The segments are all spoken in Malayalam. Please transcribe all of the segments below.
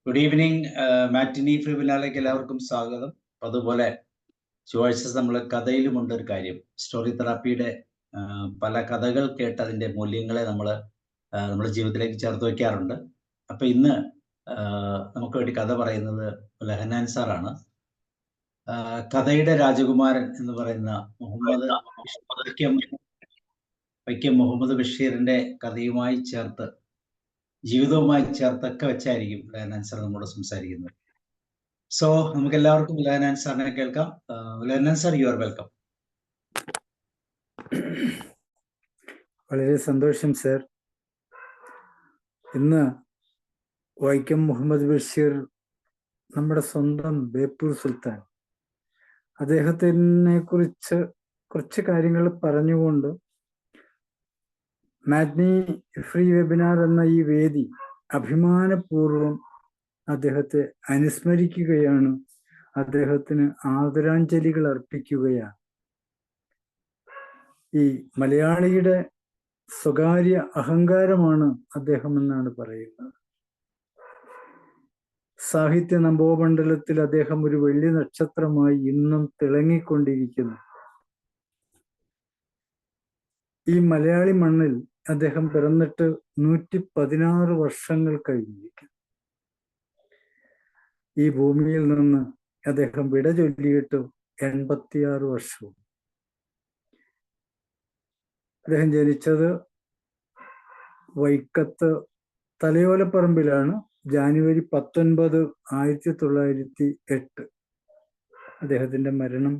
Good evening. മാറ്റിനി ഫ്രീബിനാലേക്ക് എല്ലാവർക്കും സ്വാഗതം. അതുപോലെ ചൊവ്വാഴ്ച നമ്മൾ കഥയിലുമുണ്ട് ഒരു കാര്യം. സ്റ്റോറി തെറാപ്പിയുടെ പല കഥകൾ കേട്ട് അതിൻ്റെ മൂല്യങ്ങളെ നമ്മുടെ ജീവിതത്തിലേക്ക് ചേർത്ത് വയ്ക്കാറുണ്ട്. അപ്പം ഇന്ന് നമുക്ക് വേണ്ടി കഥ പറയുന്നത് ലഹനാൻ സാറാണ്. കഥയുടെ രാജകുമാരൻ എന്ന് പറയുന്ന വൈക്കം മുഹമ്മദ് ബഷീറിന്റെ കഥയുമായി ചേർത്ത്, ജീവിതവുമായി ചേർത്തൊക്കെ വെച്ചായിരിക്കും ലഹനാൻ സാർ നമ്മോട് സംസാരിക്കുന്നത്. സോ നമുക്ക് എല്ലാവർക്കും ലഹനാൻ സാറിനെ കേൾക്കാം. ലഹനാൻ സാർ, യു ആർ വെൽക്കം. വളരെ സന്തോഷം സർ. ഇന്ന് വൈക്കം മുഹമ്മദ് ബഷീർ, നമ്മുടെ സ്വന്തം ബേപ്പൂർ സുൽത്താൻ, അദ്ദേഹത്തിനെ കുറിച്ച് കുറച്ച് കാര്യങ്ങൾ പറഞ്ഞുകൊണ്ട് മാറ്റ്നി ഫ്രീ വെബിനാർ എന്ന ഈ വേദി അഭിമാനപൂർവം അദ്ദേഹത്തെ അനുസ്മരിക്കുകയാണ്, അദ്ദേഹത്തിന് ആദരാഞ്ജലികൾ അർപ്പിക്കുകയാണ്. ഈ മലയാളിയുടെ സ്വകാര്യ അഹങ്കാരമാണ് അദ്ദേഹം എന്നാണ് പറയുന്നത്. സാഹിത്യ നഭോമണ്ഡലത്തിൽ അദ്ദേഹം ഒരു വെള്ളി നക്ഷത്രമായി ഇന്നും തിളങ്ങിക്കൊണ്ടിരിക്കുന്നു. ഈ മലയാളി മണ്ണിൽ അദ്ദേഹം പിറന്നിട്ട് 116 വർഷങ്ങൾ കഴിഞ്ഞിരിക്കുന്നു. ഈ ഭൂമിയിൽ നിന്ന് അദ്ദേഹം വിട ചൊല്ലിയിട്ട് 86 വർഷവും. അദ്ദേഹം ജനിച്ചത് വൈക്കത്ത് തലയോലപ്പറമ്പിലാണ്. ജാനുവരി 19, 1908. അദ്ദേഹത്തിന്റെ മരണം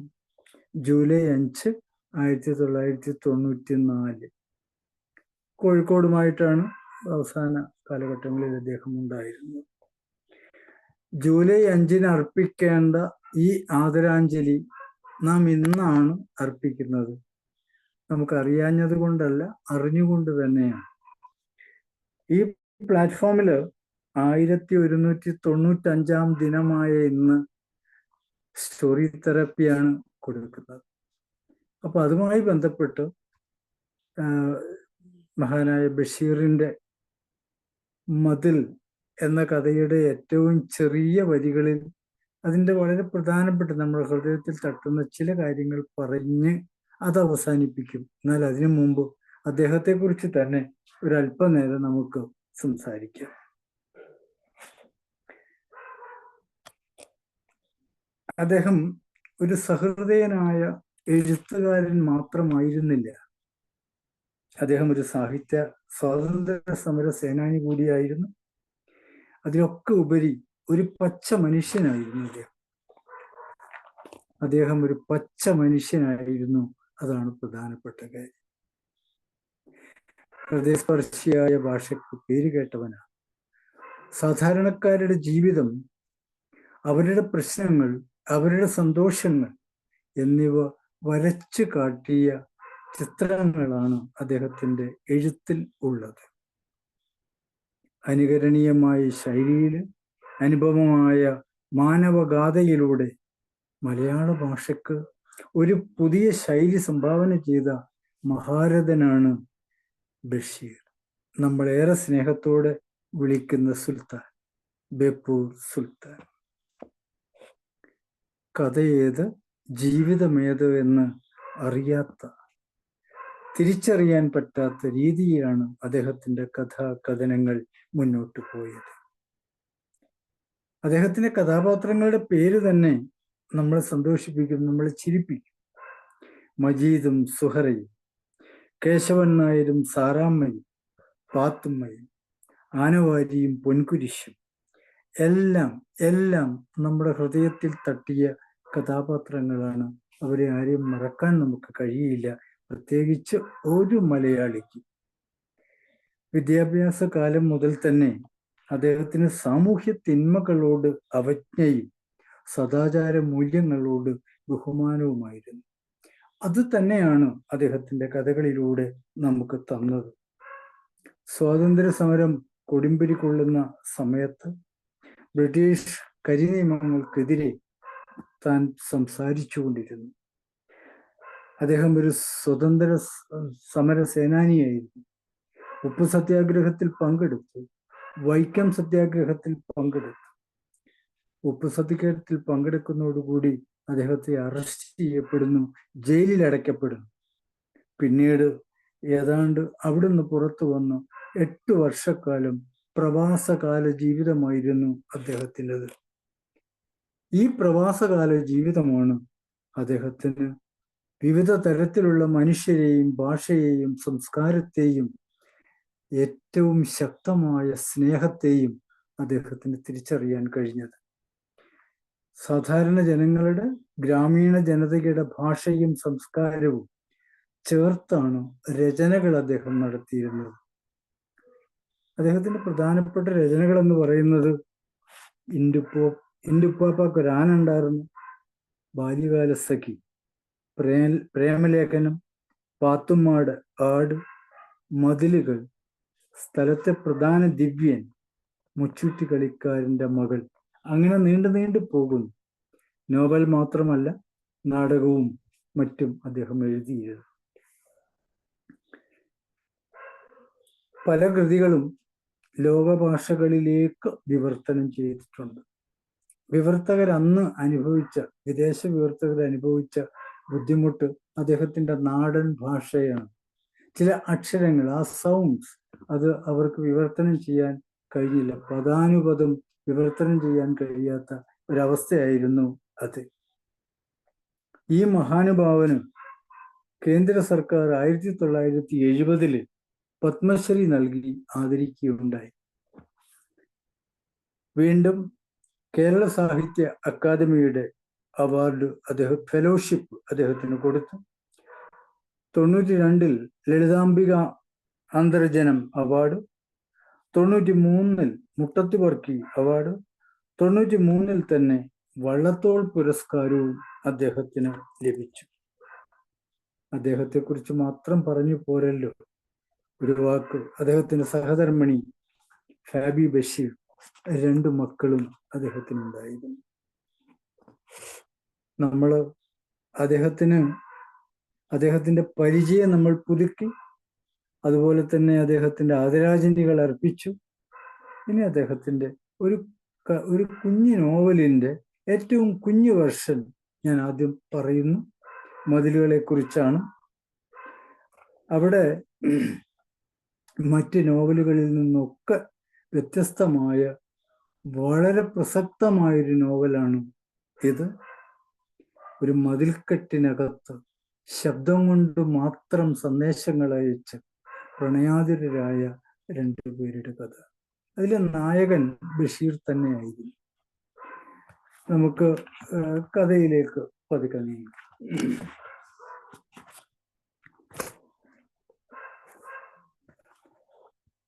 ജൂലൈ 5, 1994. കോഴിക്കോടുമായിട്ടാണ് അവസാന കാലഘട്ടങ്ങളിൽ അദ്ദേഹം ഉണ്ടായിരുന്നത്. ജൂലൈ 5 അർപ്പിക്കേണ്ട ഈ ആദരാഞ്ജലി നാം ഇന്നാണ് അർപ്പിക്കുന്നത്. നമുക്കറിയാഞ്ഞത് കൊണ്ടല്ല, അറിഞ്ഞുകൊണ്ട് തന്നെയാണ്. ഈ പ്ലാറ്റ്ഫോമില് 1195-ാം ദിനമായ ഇന്ന് സ്റ്റോറി തെറാപ്പിയാണ് കൊടുക്കുന്നത്. അപ്പൊ അതുമായി ബന്ധപ്പെട്ട് മഹാനായ ബഷീറിന്റെ മതിൽ എന്ന കഥയുടെ ഏറ്റവും ചെറിയ വരികളിൽ അതിൻ്റെ വളരെ പ്രധാനപ്പെട്ട നമ്മുടെ ഹൃദയത്തിൽ തട്ടുന്ന ചില കാര്യങ്ങൾ പറഞ്ഞ് അത് അവസാനിപ്പിക്കും. എന്നാൽ അതിനു മുമ്പ് അദ്ദേഹത്തെക്കുറിച്ച് തന്നെ ഒരല്പനേരം നമുക്ക് സംസാരിക്കാം. അദ്ദേഹം ഒരു സഹൃദയനായ എഴുത്തുകാരൻ മാത്രമായിരുന്നില്ല. അദ്ദേഹം ഒരു സാഹിത്യ സ്വാതന്ത്ര്യ സമര സേനാനി കൂടിയായിരുന്നു. അതിലൊക്കെ ഉപരി ഒരു പച്ച മനുഷ്യനായിരുന്നു അദ്ദേഹം ഒരു പച്ച മനുഷ്യനായിരുന്നു. അതാണ് പ്രധാനപ്പെട്ട കാര്യം. ഹൃദയസ്പർശിയായ ഭാഷയ്ക്ക് പേര് കേട്ടവനാണ്. സാധാരണക്കാരുടെ ജീവിതം, അവരുടെ പ്രശ്നങ്ങൾ, അവരുടെ സന്തോഷങ്ങൾ എന്നിവ വരച്ചു കാട്ടിയ ചിത്രങ്ങളാണ് അദ്ദേഹത്തിൻ്റെ എഴുത്തിൽ ഉള്ളത്. അനുകരണീയമായ ശൈലിയിൽ, അനുപമമായ മാനവഗാഥയിലൂടെ മലയാള ഭാഷയ്ക്ക് ഒരു പുതിയ ശൈലി സംഭാവന ചെയ്ത മഹാരഥനാണ് ബഷീർ. നമ്മളേറെ സ്നേഹത്തോടെ വിളിക്കുന്ന സുൽത്താൻ, ബേപ്പൂർ സുൽത്താൻ. കഥയേത്, ജീവിതമേത് എന്ന് അറിയാത്ത, തിരിച്ചറിയാൻ പറ്റാത്ത രീതിയിലാണ് അദ്ദേഹത്തിൻ്റെ കഥാകഥനങ്ങൾ മുന്നോട്ട് പോയത്. അദ്ദേഹത്തിൻ്റെ കഥാപാത്രങ്ങളുടെ പേര് തന്നെ നമ്മളെ സന്തോഷിപ്പിക്കും, നമ്മളെ ചിരിപ്പിക്കും. മജീദും സുഹറയും, കേശവൻ നായരും സാറാമ്മയും പാത്തുമ്മയും, ആനവാരിയും പൊൻകുരിശും, എല്ലാം നമ്മുടെ ഹൃദയത്തിൽ തട്ടിയ കഥാപാത്രങ്ങളാണ്. അവരെ ആരെയും മറക്കാൻ നമുക്ക് കഴിയില്ല, പ്രത്യേകിച്ച് ഒരു മലയാളിക്ക്. വിദ്യാഭ്യാസ കാലം മുതൽ തന്നെ അദ്ദേഹത്തിന് സാമൂഹ്യ തിന്മകളോട് അവജ്ഞയും സദാചാര മൂല്യങ്ങളോട് ബഹുമാനവുമായിരുന്നു. അത് തന്നെയാണ് അദ്ദേഹത്തിൻ്റെ കഥകളിലൂടെ നമുക്ക് തന്നത്. സ്വാതന്ത്ര്യ സമരം കൊടുമ്പിരി കൊള്ളുന്ന സമയത്ത് ബ്രിട്ടീഷ് കരിനിയമങ്ങൾക്കെതിരെ താൻ സംസാരിച്ചു കൊണ്ടിരുന്നു. അദ്ദേഹം ഒരു സ്വതന്ത്ര സമര സേനാനിയായിരുന്നു. ഉപ്പു സത്യാഗ്രഹത്തിൽ പങ്കെടുത്തു, വൈക്കം സത്യാഗ്രഹത്തിൽ പങ്കെടുത്തു. ഉപ്പ് സത്യാഗ്രഹത്തിൽ പങ്കെടുക്കുന്നതോടുകൂടി അദ്ദേഹത്തെ അറസ്റ്റ് ചെയ്യപ്പെടുന്നു, ജയിലിൽ അടയ്ക്കപ്പെടുന്നു. പിന്നീട് ഏതാണ്ട് അവിടുന്ന് പുറത്തു വന്ന് 8 വർഷക്കാലം പ്രവാസകാല ജീവിതമായിരുന്നു അദ്ദേഹത്തിൻ്റെത്. ഈ പ്രവാസകാല ജീവിതമാണ് അദ്ദേഹത്തിന് വിവിധ തരത്തിലുള്ള മനുഷ്യരെയും ഭാഷയെയും സംസ്കാരത്തെയും ഏറ്റവും ശക്തമായ സ്നേഹത്തെയും അദ്ദേഹത്തിന് തിരിച്ചറിയാൻ കഴിഞ്ഞത്. സാധാരണ ജനങ്ങളുടെ, ഗ്രാമീണ ജനതയുടെ ഭാഷയും സംസ്കാരവും ചേർത്താണ് രചനകൾ അദ്ദേഹം നടത്തിയിരുന്നത്. അദ്ദേഹത്തിന്റെ പ്രധാനപ്പെട്ട രചനകൾ എന്ന് പറയുന്നത് ഇന്റുപ്പാപ്പക്ക് ഒരു ആന ഉണ്ടായിരുന്നു, ബാല്യകാല സഖി, പ്രേമലേഖനം, പാത്തുമ്മാട് ആട്, മതിലുകൾ, സ്ഥലത്തെ പ്രധാന ദിവ്യൻ, മുച്ചൂറ്റി കളിക്കാരന്റെ മകൾ, അങ്ങനെ നീണ്ടു പോകുന്നു. നോവൽ മാത്രമല്ല, നാടകവും മറ്റും അദ്ദേഹം എഴുതിയിരുന്നു. പല കൃതികളും ലോകഭാഷകളിലേക്ക് വിവർത്തനം ചെയ്തിട്ടുണ്ട്. വിവർത്തകർ അന്ന് അനുഭവിച്ച, വിദേശ വിവർത്തകർ അനുഭവിച്ച ബുദ്ധിമുട്ട് അദ്ദേഹത്തിന്റെ നാടൻ ഭാഷയാണ്. ചില അക്ഷരങ്ങൾ, ആ സൗണ്ട്സ്, അത് അവർക്ക് വിവർത്തനം ചെയ്യാൻ കഴിഞ്ഞില്ല. പദാനുപദം വിവർത്തനം ചെയ്യാൻ കഴിയാത്ത ഒരവസ്ഥയായിരുന്നു അത്. ഈ മഹാനുഭാവന് കേന്ദ്ര സർക്കാർ 1970 പത്മശ്രീ നൽകി ആദരിക്കുകയുണ്ടായി. വീണ്ടും കേരള സാഹിത്യ അക്കാദമിയുടെ അവാർഡ് ഫെലോഷിപ്പ് അദ്ദേഹത്തിന് കൊടുത്തു. 92 ലളിതാംബിക അന്തർജനം അവാർഡ്, 93 മുട്ടത്തുവർക്കി അവാർഡ്, 93 തന്നെ വള്ളത്തോൾ പുരസ്കാരവും അദ്ദേഹത്തിന് ലഭിച്ചു. അദ്ദേഹത്തെക്കുറിച്ച് മാത്രം പറഞ്ഞു പോരല്ലോ, ഒരു വാക്ക്. അദ്ദേഹത്തിന്റെ സഹധർമ്മിണി ഫാബി ബഷീർ, 2 മക്കളും അദ്ദേഹത്തിനുണ്ടായിരുന്നു. നമ്മൾ അദ്ദേഹത്തിന്റെ പരിചയം നമ്മൾ പുതുക്കി, അതുപോലെ തന്നെ അദ്ദേഹത്തിന്റെ ആദരാഞ്ജലികൾ അർപ്പിച്ചു. ഇനി അദ്ദേഹത്തിന്റെ ഒരു കുഞ്ഞു നോവലിന്റെ ഏറ്റവും കുഞ്ഞു വെർഷൻ ഞാൻ ആദ്യം പറയുന്നു. മതിലുകളെ കുറിച്ചാണ്. അവിടെ മറ്റ് നോവലുകളിൽ നിന്നൊക്കെ വ്യത്യസ്തമായ വളരെ പ്രസക്തമായൊരു നോവലാണ് ഇത്. ഒരു മതിൽക്കെട്ടിനകത്ത് ശബ്ദം കൊണ്ട് മാത്രം സന്ദേശങ്ങൾ അയച്ച് പ്രണയാതുരരായ 2 പേരുടെ കഥ. അതിലെ നായകൻ ബഷീർ തന്നെയായിരുന്നു. നമുക്ക് കഥയിലേക്ക് പതുക്കെ നീങ്ങാം.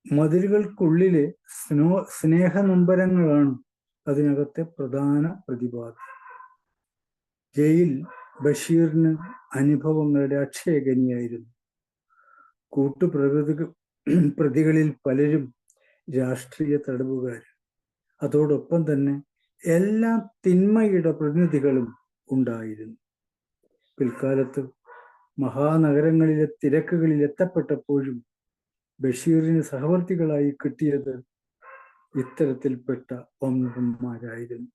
മതിലുകൾക്കുള്ളിലെ സ്നേഹനൊമ്പരങ്ങളാണ് അതിനകത്തെ പ്രധാന പ്രതിപാദ്യം. ജയിൽ ബഷീറിന് അനുഭവങ്ങളുടെ അക്ഷയഖനിയായിരുന്നു. പ്രതികളിൽ പലരും രാഷ്ട്രീയ തടവുകാർ. അതോടൊപ്പം തന്നെ എല്ലാ തിന്മയുടെ പ്രതിനിധികളും ഉണ്ടായിരുന്നു. പിൽക്കാലത്ത് മഹാനഗരങ്ങളിലെ തിരക്കുകളിൽ എത്തപ്പെട്ടപ്പോഴും ബഷീറിന് സഹവർത്തികളായി കിട്ടിയത് ഇത്തരത്തിൽപ്പെട്ട വമ്പന്മാരായിരുന്നു.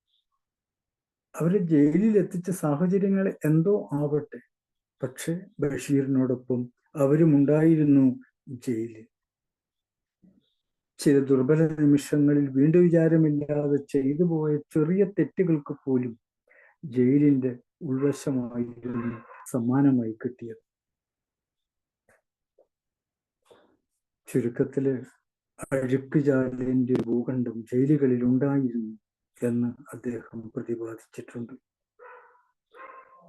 അവരെ ജയിലിൽ എത്തിച്ച സാഹചര്യങ്ങൾ എന്തോ ആവട്ടെ, പക്ഷെ ബഷീറിനോടൊപ്പം അവരുമുണ്ടായിരുന്നു ജയിലിൽ. ചില ദുർബല നിമിഷങ്ങളിൽ വീണ്ടും വിചാരമില്ലാതെ ചെയ്തു പോയ ചെറിയ തെറ്റുകൾക്ക് പോലും ജയിലിന്റെ ഉൾവശമായിരുന്നു സമ്മാനമായി കിട്ടിയത്. ചുരുക്കത്തില് അഴുക്കുചാലിന്റെ ഭൂഖണ്ഡം ജയിലുകളിൽ ഉണ്ടായിരുന്നു എന്ന് അദ്ദേഹം പ്രതിപാദിച്ചിട്ടുണ്ട്.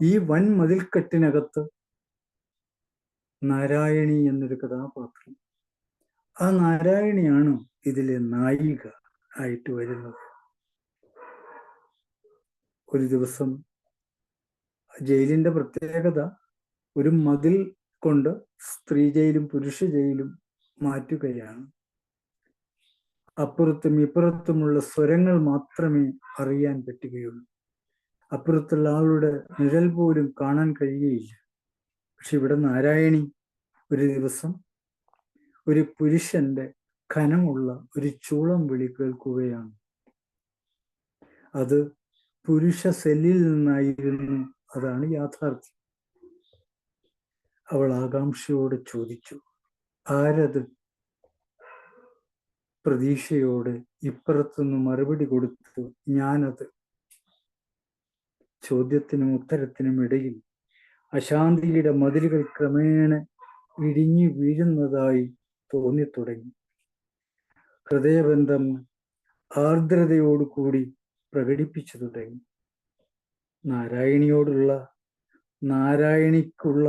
ഈ വൻ മതിൽക്കെട്ടിനകത്ത് നാരായണി എന്നൊരു കഥാപാത്രം, ആ നാരായണിയാണ് ഇതിലെ നായിക ആയിട്ട് വരുന്നത്. ഒരു ദിവസം ജയിലിന്റെ പ്രത്യേകത, ഒരു മതിൽ കൊണ്ട് സ്ത്രീ ജയിലും പുരുഷ ജയിലും മാറ്റുകയാണ്. അപ്പുറത്തും ഇപ്പുറത്തുമുള്ള സ്വരങ്ങൾ മാത്രമേ അറിയാൻ പറ്റുകയുള്ളൂ. അപ്പുറത്തുള്ള ആളുടെ നിഴൽ പോലും കാണാൻ കഴിയുകയില്ല. പക്ഷെ ഇവിടെ നാരായണി ഒരു ദിവസം ഒരു പുരുഷന്റെ ഘനമുള്ള ഒരു ചൂളം വിളി കേൾക്കുകയാണ്. അത് പുരുഷ സെല്ലിൽ നിന്നായിരുന്നു. അതാണ് യാഥാർത്ഥ്യം. അവൾ ആകാംക്ഷയോടെ ചോദിച്ചു, ആരത്? പ്രതീക്ഷയോടെ ഇപ്പുറത്തുനിന്ന് മറുപടി കൊടുത്തു, ഞാനത്. ചോദ്യത്തിനും ഉത്തരത്തിനും ഇടയിൽ അശാന്തിയുടെ മതിലുകൾ ക്രമേണ ഇടിഞ്ഞു വീഴുന്നതായി തോന്നിത്തുടങ്ങി. ഹൃദയബന്ധം ആർദ്രതയോടുകൂടി പ്രകടിപ്പിച്ചു തുടങ്ങി. നാരായണിക്കുള്ള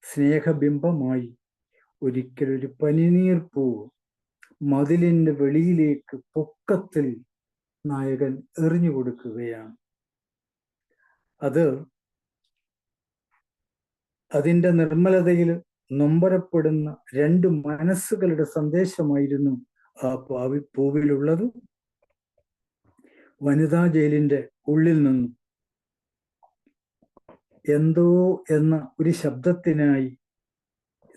സ്നേഹബിംബമായി ഒരിക്കലൊരു പനിനീർപ്പൂവ് മതിലിന്റെ വെളിയിലേക്ക് പൊക്കത്തിൽ നായകൻ എറിഞ്ഞു കൊടുക്കുകയാണ്. അതിന്റെ നിർമ്മലതയിൽ നൊമ്പരപ്പെടുന്ന രണ്ട് മനസ്സുകളുടെ സന്ദേശമായിരുന്നു ആ പൂവിലുള്ളത്. വനിതാ ജയിലിന്റെ ഉള്ളിൽ നിന്നും എന്തോ എന്ന ഒരു ശബ്ദത്തിനായി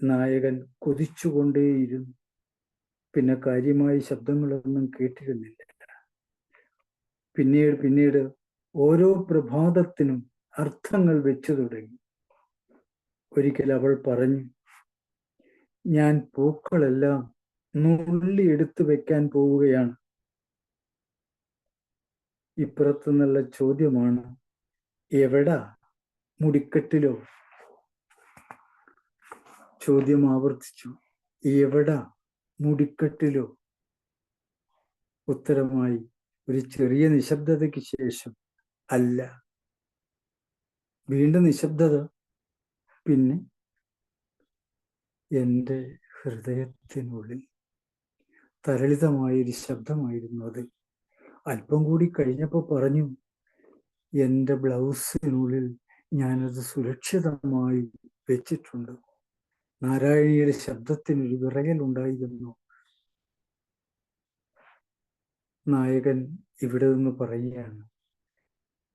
നായകൻ കൊതിച്ചുകൊണ്ടേയിരുന്നു. പിന്നെ കാര്യമായി ശബ്ദങ്ങളൊന്നും കേട്ടിരുന്നില്ല. പിന്നീട് ഓരോ പ്രഭാതത്തിനും അർത്ഥങ്ങൾ വെച്ചു തുടങ്ങി. ഒരിക്കൽ അവൾ പറഞ്ഞു, ഞാൻ പൂക്കളെല്ലാം നുള്ളി എടുത്തു വെക്കാൻ പോവുകയാണ്. ഇപ്പുറത്തു നിന്നുള്ള ചോദ്യമാണ്, എവിടാ? മുടിക്കെട്ടിലോ? ചോദ്യം ആവർത്തിച്ചു, എവിടാ? മുടിക്കെട്ടിലോ? ഉത്തരമായി ഒരു ചെറിയ നിശബ്ദതയ്ക്ക് ശേഷം, അല്ല. വീണ്ടും നിശബ്ദത. പിന്നെ, എൻ്റെ ഹൃദയത്തിനുള്ളിൽ. തരളിതമായൊരു ശബ്ദമായിരുന്നു അത്. അല്പം കൂടി കഴിഞ്ഞപ്പോൾ പറഞ്ഞു, എൻ്റെ ബ്ലൗസിനുള്ളിൽ ഞാനത് സുരക്ഷിതമായി വെച്ചിട്ടുണ്ട്. നാരായണിയുടെ ശബ്ദത്തിനൊരു വിറയലുണ്ടായിരുന്നു. നായകൻ ഇവിടെ നിന്ന് പറയുകയാണ്,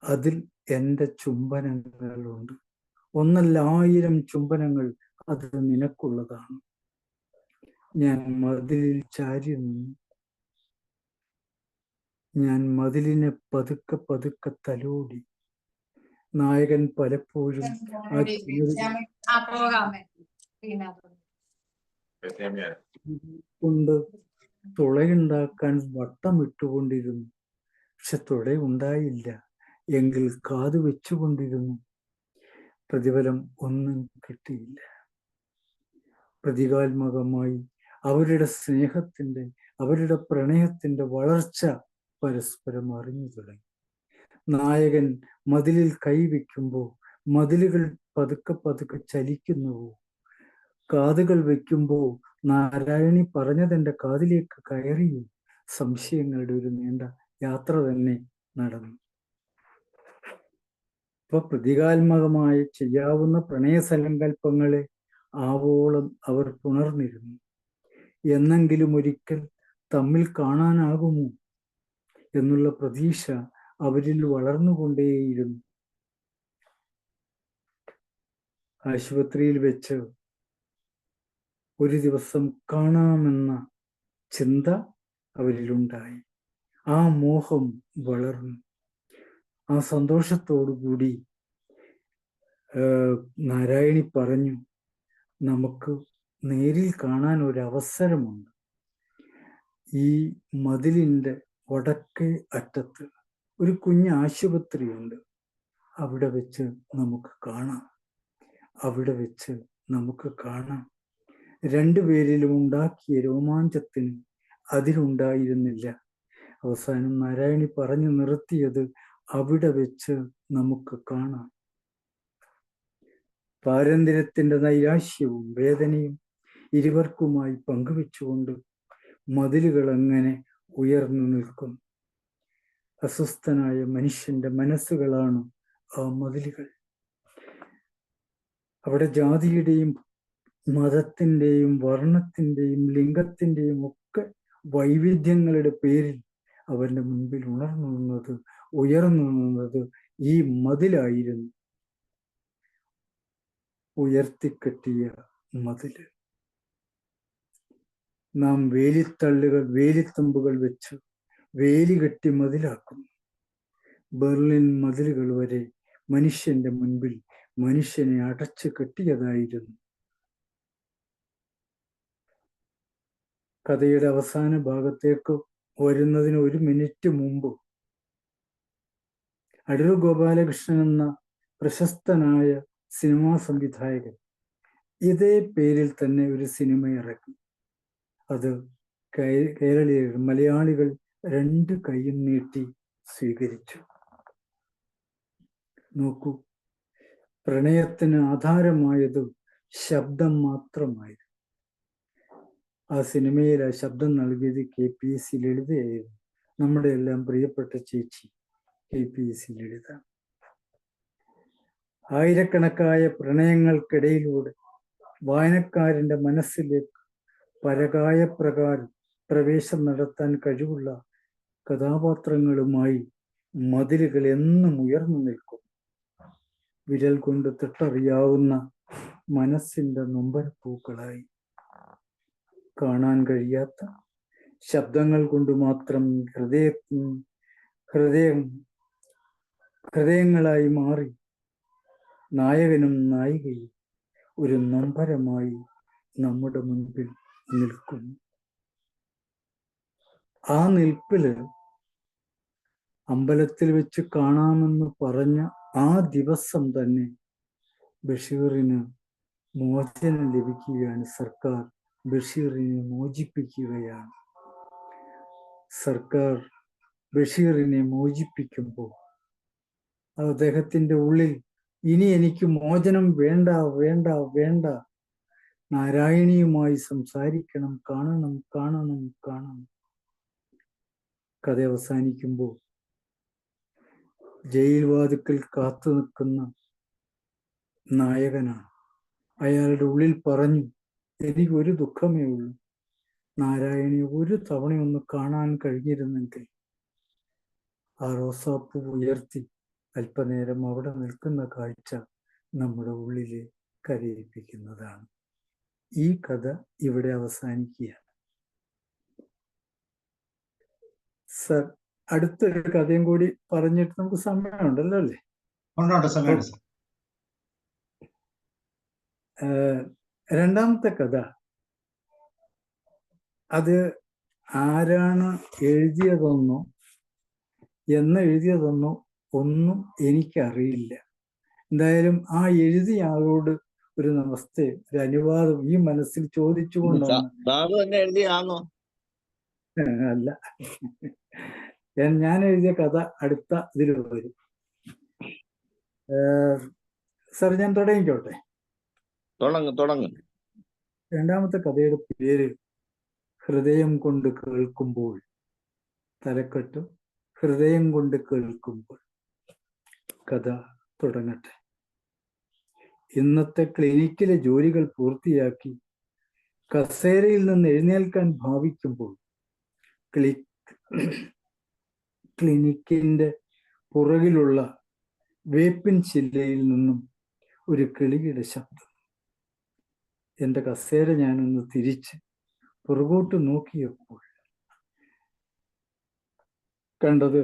അതിൽ എൻ്റെ ചുംബനങ്ങളുണ്ട്. 1,000 ചുംബനങ്ങൾ അത് നിനക്കുള്ളതാണ്. ഞാൻ മതിലിൽ ചാരി നിന്നു. ഞാൻ മതിലിനെ പതുക്കെ പതുക്കെ തലോടി. നായകൻ പലപ്പോഴും കൊണ്ട് തുളയുണ്ടാക്കാൻ വട്ടമിട്ടുകൊണ്ടിരുന്നു. പക്ഷെ തുളയുണ്ടായില്ല. എങ്കിൽ കാതു വെച്ചുകൊണ്ടിരുന്നു. പ്രതിഫലം ഒന്നും കിട്ടിയില്ല. പ്രതീകാത്മകമായി അവരുടെ സ്നേഹത്തിന്റെ, അവരുടെ പ്രണയത്തിന്റെ വളർച്ച പരസ്പരം അറിഞ്ഞു തുടങ്ങി. നായകൻ മതിലിൽ കൈവയ്ക്കുമ്പോൾ മതിലുകൾ പതുക്കെ പതുക്കെ ചലിക്കുന്നുവോ? കാതുകൾ വെക്കുമ്പോൾ നാരായണി പറഞ്ഞതെന്റെ കാതിലേക്ക് കയറിയോ? സംശയങ്ങളുടെ ഒരു നീണ്ട യാത്ര തന്നെ നടന്നു. ഇപ്പൊ പ്രതീകാത്മകമായി ചെയ്യാവുന്ന പ്രണയസങ്കല്പങ്ങളെ ആവോളം അവർ പുണർന്നിരുന്നു. എന്നെങ്കിലും ഒരിക്കൽ തമ്മിൽ കാണാനാകുമോ എന്നുള്ള പ്രതീക്ഷ അവരിൽ വളർന്നുകൊണ്ടേയിരുന്നു. ആശുപത്രിയിൽ വെച്ച് ഒരു ദിവസം കാണാമെന്ന ചിന്ത അവരിലുണ്ടായി. ആ മോഹം വളർന്നു. ആ സന്തോഷത്തോടുകൂടി നാരായണി പറഞ്ഞു, നമുക്ക് നേരിൽ കാണാൻ ഒരവസരമുണ്ട്. ഈ മതിലിന്റെ വടക്കേ അറ്റത്ത് ഒരു കുഞ്ഞ് ആശുപത്രിയുണ്ട്. അവിടെ വെച്ച് നമുക്ക് കാണാം. അവിടെ വെച്ച് നമുക്ക് കാണാം. രണ്ടുപേരിലും ഉണ്ടാക്കിയ രോമാഞ്ചത്തിന് അതിലുണ്ടായിരുന്നില്ല. അവസാനം നാരായണി പറഞ്ഞു നിർത്തിയത്, അവിടെ വെച്ച് നമുക്ക് കാണാം. പാരമ്പര്യത്തിന്റെ നൈരാശ്യവും വേദനയും ഇരുവർക്കുമായി പങ്കുവെച്ചുകൊണ്ട് മതിലുകൾ അങ്ങനെ ഉയർന്നു നിൽക്കും. അസ്വസ്ഥനായ മനുഷ്യന്റെ മനസ്സുകളാണ് ആ മതിലുകൾ. അവിടെ ജാതിയുടെയും മതത്തിൻ്റെയും വർണ്ണത്തിൻ്റെയും ലിംഗത്തിൻ്റെയും ഒക്കെ വൈവിധ്യങ്ങളുടെ പേരിൽ അവന്റെ മുൻപിൽ ഉയർന്നു നിന്നത് ഈ മതിലായിരുന്നു. ഉയർത്തിക്കെട്ടിയ മതില്. നാം വേലിത്തുമ്പുകൾ വെച്ച് വേലി കെട്ടി മതിലാക്കുന്നു. ബെർലിൻ മതിലുകൾ വരെ മനുഷ്യന്റെ മുൻപിൽ മനുഷ്യനെ അടച്ചു കെട്ടിയതായിരുന്നു. കഥയുടെ അവസാന ഭാഗത്തേക്ക് വരുന്നതിന് 1 മിനിറ്റ് മുമ്പ് അടൂർ ഗോപാലകൃഷ്ണൻ എന്ന പ്രശസ്തനായ സിനിമാ സംവിധായകൻ ഇതേ പേരിൽ തന്നെ ഒരു സിനിമ ഇറക്കി. അത് കേരളീയർ, മലയാളികൾ 2 കൈയും നീട്ടി സ്വീകരിച്ചു. നോക്കൂ, പ്രണയത്തിന് ആധാരമായത് ശബ്ദം മാത്രമായിരുന്നു. ആ സിനിമയിൽ ആ ശബ്ദം നൽകിയത് KPSC ലളിതയായിരുന്നു. നമ്മുടെ എല്ലാം പ്രിയപ്പെട്ട ചേച്ചി KPSC ലളിത. ആയിരക്കണക്കായ പ്രണയങ്ങൾക്കിടയിലൂടെ വായനക്കാരന്റെ മനസ്സിലേക്ക് പരകായപ്രകാരം പ്രവേശം നടത്താൻ കഴിവുള്ള കഥാപാത്രങ്ങളുമായി മതിലുകൾ എന്നും ഉയർന്നു നിൽക്കും. വിരൽ കൊണ്ട് തൊട്ടറിയാവുന്ന മനസ്സിന്റെ നൊമ്പരപ്പൂക്കളായി. കാണാൻ കഴിയാത്ത ശബ്ദങ്ങൾ കൊണ്ട് മാത്രം ഹൃദയങ്ങളായി മാറി നായകനും നായികയും ഒരു നൊമ്പരമായി നമ്മുടെ മുൻപിൽ നിൽക്കുന്നു. ആ നിൽപ്പില് അമ്പലത്തിൽ വെച്ച് കാണാമെന്ന് പറഞ്ഞ ആ ദിവസം തന്നെ ബഷീറിന് മോചനം ലഭിക്കുകയാണ്. സർക്കാർ ബഷീറിനെ മോചിപ്പിക്കുകയാണ്. സർക്കാർ ബഷീറിനെ മോചിപ്പിക്കുമ്പോൾ അദ്ദേഹത്തിന്റെ ഉള്ളിൽ ഇനി എനിക്ക് മോചനം വേണ്ട വേണ്ട വേണ്ട, നാരായണിയുമായി സംസാരിക്കണം, കാണണം കാണണം കാണണം. കഥ അവസാനിക്കുമ്പോൾ ജയിൽ വാതിക്കൽ കാത്തു നിൽക്കുന്ന നായകനാണ്. അയാളുടെ ഉള്ളിൽ പറഞ്ഞു, എനിക്ക് ഒരു ദുഃഖമേ ഉള്ളൂ, നാരായണിയെ ഒരു തവണയൊന്ന് കാണാൻ കഴിഞ്ഞിരുന്നെങ്കിൽ. ആ റോസാപ്പൂ ഉയർത്തി അല്പനേരം അവിടെ നിൽക്കുന്ന കാഴ്ച നമ്മുടെ ഉള്ളിലെ കരയിപ്പിക്കുന്നതാണ്. ഈ കഥ ഇവിടെ അവസാനിക്കുകയാണ്. സർ, അടുത്തൊരു കഥയും കൂടി പറഞ്ഞിട്ട് നമുക്ക് സമയമുണ്ടല്ലോ അല്ലേ? രണ്ടാമത്തെ കഥ, അത് ആരാണ് എഴുതിയതെന്നോ എഴുതിയതെന്നോ ഒന്നും എനിക്കറിയില്ല. എന്തായാലും ആ എഴുതിയ ആളോട് ഒരു നമസ്തേ, ഒരു അനുവാദം ഈ മനസ്സിൽ ചോദിച്ചുകൊണ്ടാണ്. അല്ല, ഞാൻ എഴുതിയ കഥ അടുത്ത ഇതിൽ വരും. സാർ, ഞാൻ തുടങ്ങിക്കോട്ടെ? രണ്ടാമത്തെ കഥയുടെ പേര് ഹൃദയം കൊണ്ട് കേൾക്കുമ്പോൾ. തലക്കെട്ട് ഹൃദയം കൊണ്ട് കേൾക്കുമ്പോൾ. കഥ തുടങ്ങട്ടെ. ഇന്നത്തെ ക്ലിനിക്കിലെ ജോലികൾ പൂർത്തിയാക്കി കസേരയിൽ നിന്ന് എഴുന്നേൽക്കാൻ ഭാവിക്കുമ്പോൾ ക്ലിനിക്കിന്റെ പുറകിലുള്ള വേപ്പിൻ ചില്ലയിൽ നിന്നും ഒരു കിളിയുടെ ശബ്ദം. എൻ്റെ കസേര ഞാനൊന്ന് തിരിച്ച് പുറകോട്ട് നോക്കിയപ്പോൾ കണ്ടത്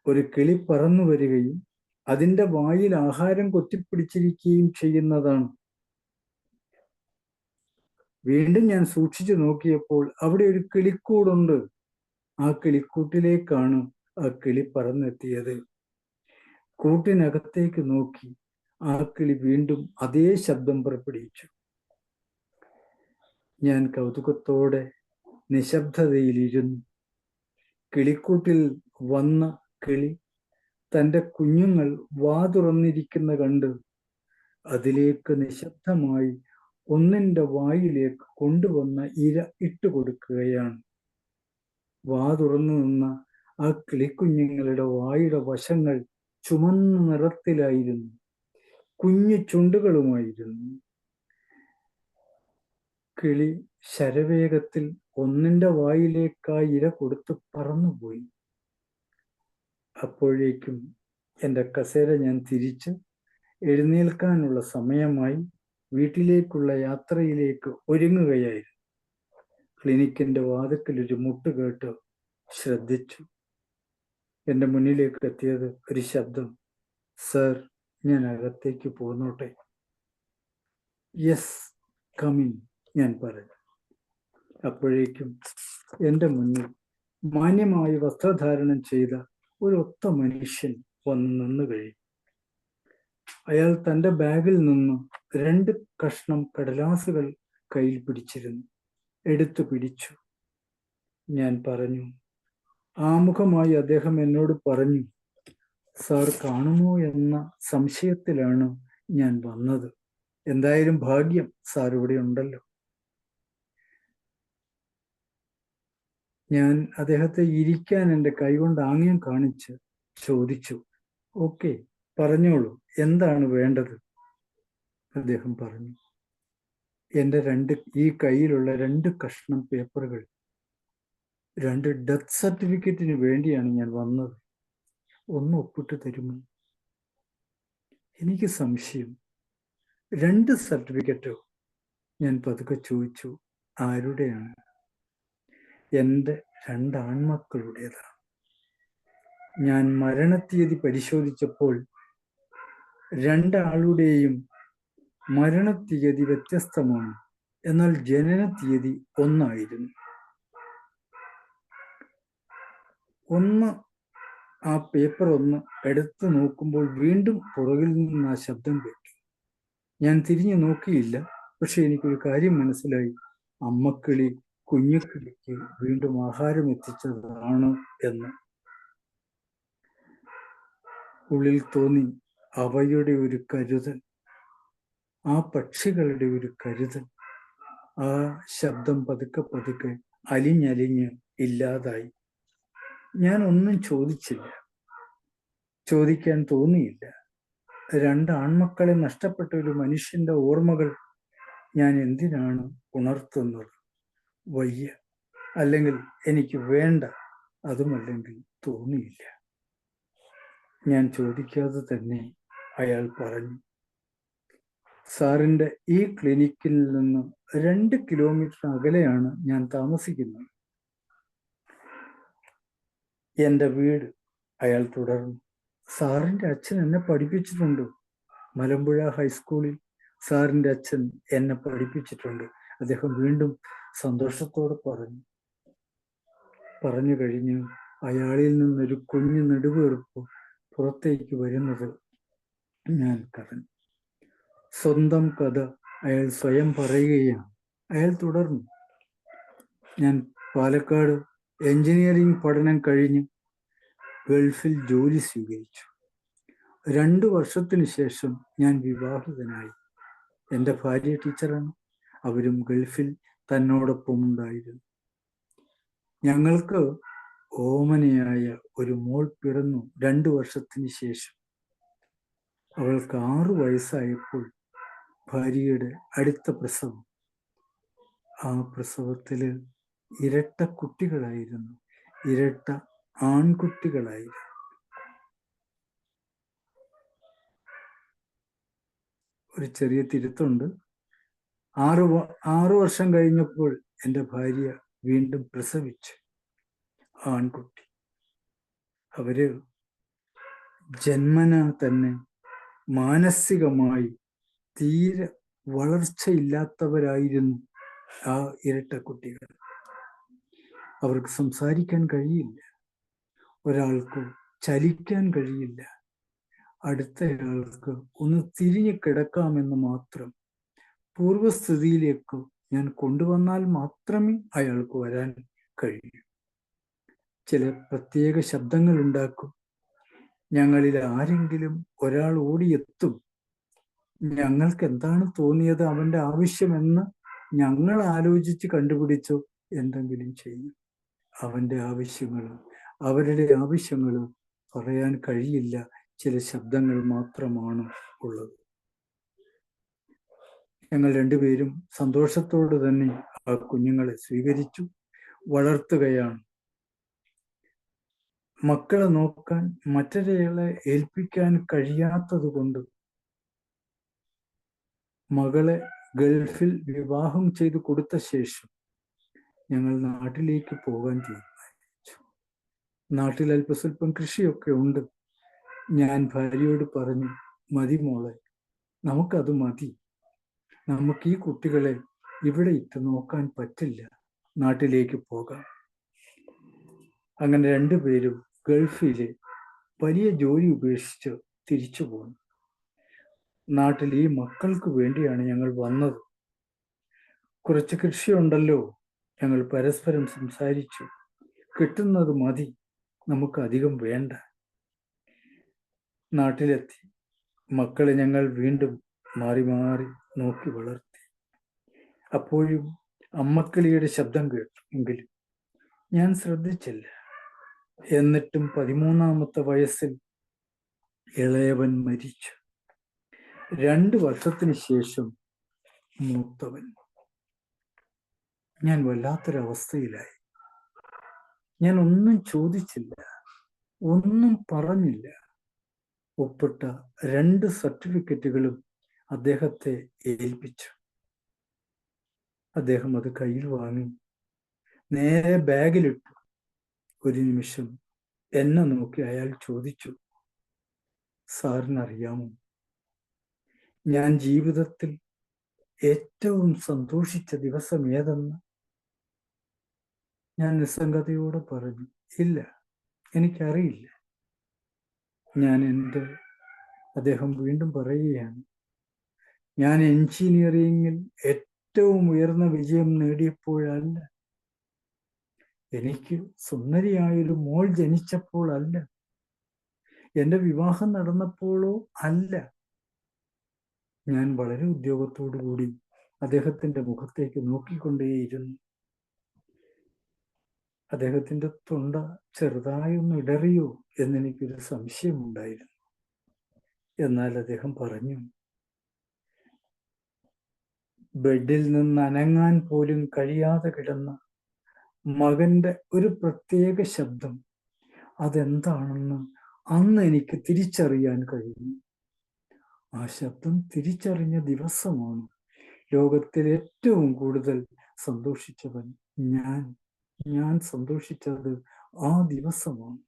ഒരു കിളി പറന്നു വരികയും അതിൻ്റെ വായിൽ ആഹാരം കൊത്തിപ്പിടിച്ചിരിക്കുകയും ചെയ്യുന്നതാണ്. വീണ്ടും ഞാൻ സൂക്ഷിച്ചു നോക്കിയപ്പോൾ അവിടെ ഒരു കിളിക്കൂടുണ്ട്. ആ കിളിക്കൂട്ടിലേക്കാണ് ആ കിളി പറന്നെത്തിയത്. കൂട്ടിനകത്തേക്ക് നോക്കി ആ കിളി വീണ്ടും അതേ ശബ്ദം പുറപ്പെടുവിച്ചു. ഞാൻ കൗതുകത്തോടെ നിശബ്ദതയിലിരുന്നു. കിളിക്കൂട്ടിൽ വന്ന കിളി തൻ്റെ കുഞ്ഞുങ്ങൾ വാ തുറന്നിരിക്കുന്ന കണ്ട് അതിലേക്ക് നിശബ്ദമായി ഒന്നിൻ്റെ വായിലേക്ക് കൊണ്ടുവന്ന ഇര ഇട്ടുകൊടുക്കുകയാണ്. വാ തുറന്നു നിന്ന ആ കിളിക്കുഞ്ഞുങ്ങളുടെ വായുടെ വശങ്ങൾ ചുമന്ന നിറത്തിലായിരുന്നു. കുഞ്ഞു ചുണ്ടുകളുമായിരുന്നു. കിളി ശരവേഗത്തിൽ ഒന്നിൻ്റെ വായിലേക്ക് ആ ഇര കൊടുത്ത് പറന്നുപോയി. അപ്പോഴേക്കും എൻ്റെ കസേര ഞാൻ തിരിച്ച് എഴുന്നേൽക്കാനുള്ള സമയമായി. വീട്ടിലേക്കുള്ള യാത്രയിലേക്ക് ഒരുങ്ങുകയായിരുന്നു. ക്ലിനിക്കിൻ്റെ വാതിക്കൽ ഒരു മുട്ട് കേട്ട് ശ്രദ്ധിച്ചു. എൻ്റെ മുന്നിലേക്ക് എത്തിയത് ഒരു ശബ്ദം. സർ, ഞാൻ അകത്തേക്ക് പോന്നോട്ടെ? യെസ്, കമിൻ, ഞാൻ പറഞ്ഞു. അപ്പോഴേക്കും എൻ്റെ മുന്നിൽ മാന്യമായി വസ്ത്രധാരണം ചെയ്ത ഒരൊത്ത മനുഷ്യൻ വന്ന് നിന്നു കഴിഞ്ഞു. അയാൾ തൻ്റെ ബാഗിൽ നിന്ന് 2 കഷ്ണം കടലാസുകൾ കയ്യിൽ പിടിച്ചിരുന്നു. എടുത്തു പിടിച്ചു. ഞാൻ പറഞ്ഞു. ആമുഖമായി അദ്ദേഹം എന്നോട് പറഞ്ഞു, സാർ കാണുമോ എന്ന സംശയത്തിലാണ് ഞാൻ വന്നത്. എന്തായാലും ഭാഗ്യം, സാർ ഇവിടെ ഉണ്ടല്ലോ. ഞാൻ അദ്ദേഹത്തെ ഇരിക്കാൻ എൻ്റെ കൈകൊണ്ട് ആംഗ്യം കാണിച്ച് ചോദിച്ചു, ഓക്കെ, പറഞ്ഞോളൂ, എന്താണ് വേണ്ടത്? അദ്ദേഹം പറഞ്ഞു, എൻ്റെ ഈ കയ്യിലുള്ള 2 കഷ്ണം പേപ്പറുകൾ 2 ഡെത്ത് സർട്ടിഫിക്കറ്റിന് വേണ്ടിയാണ് ഞാൻ വന്നത്. ഒന്ന് ഒപ്പിട്ട് തരുമോ? എനിക്ക് സംശയം. 2 സർട്ടിഫിക്കറ്റോ? ഞാൻ പതുക്കെ ചോദിച്ചു. ആരുടെയാണ്? എൻ്റെ 2 ആൺമക്കളുടേതാണ്. ഞാൻ മരണത്തീയതി പരിശോധിച്ചപ്പോൾ 2 ആളുടെയും മരണത്തീയതി വ്യത്യസ്തമാണ്. എന്നാൽ ജനനത്തീയതി ഒന്നായിരുന്നു. ആ പേപ്പർ ഒന്ന് എടുത്തു നോക്കുമ്പോൾ വീണ്ടും പുറകിൽ നിന്ന് ആ ശബ്ദം കേട്ടു. ഞാൻ തിരിഞ്ഞു നോക്കിയില്ല. പക്ഷെ എനിക്കൊരു കാര്യം മനസ്സിലായി. അമ്മക്കിളി കുഞ്ഞുക്കിളിക്ക് വീണ്ടും ആഹാരം എത്തിച്ചതാണ് എന്ന്. ഉള്ളിൽ തോന്നി അവയുടെ ഒരു കരുതൽ, ആ പക്ഷികളുടെ ഒരു കരുതൽ. ആ ശബ്ദം പതുക്കെ പതുക്കെ അലിഞ്ഞലിഞ്ഞ് ഇല്ലാതായി. ഞാൻ ഒന്നും ചോദിച്ചില്ല, ചോദിക്കാൻ തോന്നിയില്ല. 2 ആൺമക്കളെ നഷ്ടപ്പെട്ട ഒരു മനുഷ്യന്റെ ഓർമ്മകൾ ഞാൻ എന്തിനാണ് ഉണർത്തുന്നത്? വയ്യ, അല്ലെങ്കിൽ എനിക്ക് വേണ്ട, അതുമല്ലെങ്കിൽ തോന്നിയില്ല. ഞാൻ ചോദിക്കാതെ തന്നെ അയാൾ പറഞ്ഞു, സാറിൻ്റെ ഈ ക്ലിനിക്കിൽ നിന്ന് 2 കിലോമീറ്റർ അകലെയാണ് ഞാൻ താമസിക്കുന്നത്. എൻ്റെ വീട്. അയാൾ തുടർന്നു, സാറിൻ്റെ അച്ഛൻ എന്നെ പഠിപ്പിച്ചിട്ടുണ്ട്. മലമ്പുഴ ഹൈസ്കൂളിൽ സാറിൻ്റെ അച്ഛൻ എന്നെ പഠിപ്പിച്ചിട്ടുണ്ട്. അദ്ദേഹം വീണ്ടും സന്തോഷത്തോടെ പറഞ്ഞു കഴിഞ്ഞ് അയാളിൽ നിന്നൊരു കുഞ്ഞു നെടുവീർപ്പ് പുറത്തേക്ക് വരുന്നത് ഞാൻ കണ്ടു. സ്വന്തം കഥ അയാൾ സ്വയം പറയുകയാണ്. അയാൾ തുടർന്നു, ഞാൻ പാലക്കാട് എഞ്ചിനീയറിംഗ് പഠനം കഴിഞ്ഞ് ഗൾഫിൽ ജോലി സ്വീകരിച്ചു. 2 വർഷത്തിന് ശേഷം ഞാൻ വിവാഹിതനായി. എൻ്റെ ഭാര്യ ടീച്ചറാണ്. അവരും ഗൾഫിൽ തന്നോടൊപ്പം ഉണ്ടായിരുന്നു. ഞങ്ങൾക്ക് ഓമനയായ ഒരു മോൾ പിറന്നു 2 വർഷത്തിന് ശേഷം. അവൾക്ക് 6 വയസ്സായപ്പോൾ ഭാര്യയുടെ അടുത്ത പ്രസവം. ആ പ്രസവത്തില് ഇരട്ട കുട്ടികളായിരുന്നു, ഇരട്ട ആൺകുട്ടികളായിരുന്നു. ഒരു ചെറിയ തിരുത്തുണ്ട്. 6 വർഷം കഴിഞ്ഞപ്പോൾ എൻ്റെ ഭാര്യ വീണ്ടും പ്രസവിച്ചു ആൺകുട്ടി. അവര് ജന്മന തന്നെ മാനസികമായി തീരെ വളർച്ചയില്ലാത്തവരായിരുന്നു ആ ഇരട്ട കുട്ടികൾ. അവർക്ക് സംസാരിക്കാൻ കഴിയില്ല, ഒരാൾക്ക് ചലിക്കാൻ കഴിയില്ല, അടുത്തയാൾക്ക് ഒന്ന് തിരിഞ്ഞു കിടക്കാമെന്ന് മാത്രം. പൂർവസ്ഥിതിയിലേക്ക് ഞാൻ കൊണ്ടുവന്നാൽ മാത്രമേ അയാൾക്ക് വരാൻ കഴിയൂ. ചില പ്രത്യേക ശബ്ദങ്ങൾ ഉണ്ടാക്കും. ഞങ്ങളിൽ ആരെങ്കിലും ഒരാൾ ഓടിയെത്തും. ഞങ്ങൾക്ക് എന്താണ് തോന്നിയത് അവന്റെ ആവശ്യമെന്ന് ഞങ്ങൾ ആലോചിച്ച് കണ്ടുപിടിച്ചു എന്തെങ്കിലും ചെയ്യും. അവന്റെ ആവശ്യങ്ങളും അവരുടെ ആവശ്യങ്ങളും പറയാൻ കഴിയില്ല. ചില ശബ്ദങ്ങൾ മാത്രമാണ് ഉള്ളത്. ഞങ്ങൾ 2 പേരും സന്തോഷത്തോടെ തന്നെ ആ കുഞ്ഞുങ്ങളെ സ്വീകരിച്ചു, വളർത്തുകയാണ്. മക്കളെ നോക്കാൻ മറ്റൊരാളെ ഏൽപ്പിക്കാൻ കഴിയാത്തത് കൊണ്ട് മകളെ ഗൾഫിൽ വിവാഹം ചെയ്തു കൊടുത്ത ശേഷം ഞങ്ങൾ നാട്ടിലേക്ക് പോകാൻ തീരുമാനിച്ചു. നാട്ടിൽ അല്പസ്വല്പം കൃഷിയൊക്കെ ഉണ്ട്. ഞാൻ ഭാര്യയോട് പറഞ്ഞു, മതി മോളെ, നമുക്കത് മതി. നമുക്ക് ഈ കുട്ടികളെ ഇവിടെ ഇട്ട് നോക്കാൻ പറ്റില്ല, നാട്ടിലേക്ക് പോകാം. അങ്ങനെ രണ്ടുപേരും ഗൾഫിലെ വലിയ ജോലി ഉപേക്ഷിച്ച് തിരിച്ചു പോന്നു. നാട്ടിൽ ഈ മക്കൾക്ക് വേണ്ടിയാണ് ഞങ്ങൾ വന്നത്. കുറച്ച് കൃഷിയുണ്ടല്ലോ. ഞങ്ങൾ പരസ്പരം സംസാരിച്ചു. കിട്ടുന്നത് മതി, നമുക്ക് അധികം വേണ്ട. നാട്ടിലെത്തി മക്കളെ ഞങ്ങൾ വീണ്ടും മാറി മാറി നോക്കി വളർത്തി. അപ്പോഴും അമ്മക്കിളിയുടെ ശബ്ദം കേട്ടു, എങ്കിലും ഞാൻ ശ്രദ്ധിച്ചില്ല. എന്നിട്ടും 13-ാമത്തെ വയസ്സിൽ ഇളയവൻ മരിച്ചു. 2 വർഷത്തിന് ശേഷം മൂത്തവൻ. ഞാൻ വല്ലാത്തൊരവസ്ഥയിലായി. ഞാൻ ഒന്നും ചോദിച്ചില്ല, ഒന്നും പറഞ്ഞില്ല. ഒപ്പിട്ട 2 സർട്ടിഫിക്കറ്റുകളും അദ്ദേഹത്തെ ഏൽപ്പിച്ചു. അദ്ദേഹം അത് കയ്യിൽ വാങ്ങി നേരെ ബാഗിലിട്ടു. ഒരു നിമിഷം എന്നെ നോക്കി അയാൾ ചോദിച്ചു, സാറിനറിയാമോ, ഞാൻ ജീവിതത്തിൽ ഏറ്റവും സന്തോഷിച്ച ദിവസം ഏതെന്ന്? ഞാൻ നിസ്സംഗതയോടെ പറഞ്ഞു, ഇല്ല, എനിക്കറിയില്ല. അദ്ദേഹം വീണ്ടും പറയുകയാണ്, ഞാൻ എഞ്ചിനീയറിംഗിൽ ഏറ്റവും ഉയർന്ന വിജയം നേടിയപ്പോഴല്ല, എനിക്ക് സുന്ദരിയായൊരു മോൾ ജനിച്ചപ്പോൾ അല്ല, എൻ്റെ വിവാഹം നടന്നപ്പോഴോ അല്ല. ഞാൻ വളരെ ഉദ്യോഗത്തോടു കൂടി അദ്ദേഹത്തിന്റെ മുഖത്തേക്ക് നോക്കിക്കൊണ്ടേയിരുന്നു. അദ്ദേഹത്തിന്റെ തൊണ്ട ചെറുതായൊന്ന് ഇടറിയോ എന്നെനിക്കൊരു സംശയമുണ്ടായിരുന്നു. എന്നാൽ അദ്ദേഹം പറഞ്ഞു, ബെഡിൽ നിന്ന് അനങ്ങാൻ പോലും കഴിയാതെ കിടന്ന മകന്റെ ഒരു പ്രത്യേക ശബ്ദം, അതെന്താണെന്ന് അന്ന് എനിക്ക് തിരിച്ചറിയാൻ കഴിഞ്ഞു. ആ ശബ്ദം തിരിച്ചറിഞ്ഞ ദിവസമാണ് ലോകത്തിൽ ഏറ്റവും കൂടുതൽ സന്തോഷിച്ചവൻ ഞാൻ. ഞാൻ സന്തോഷിച്ചത് ആ ദിവസമാണ്.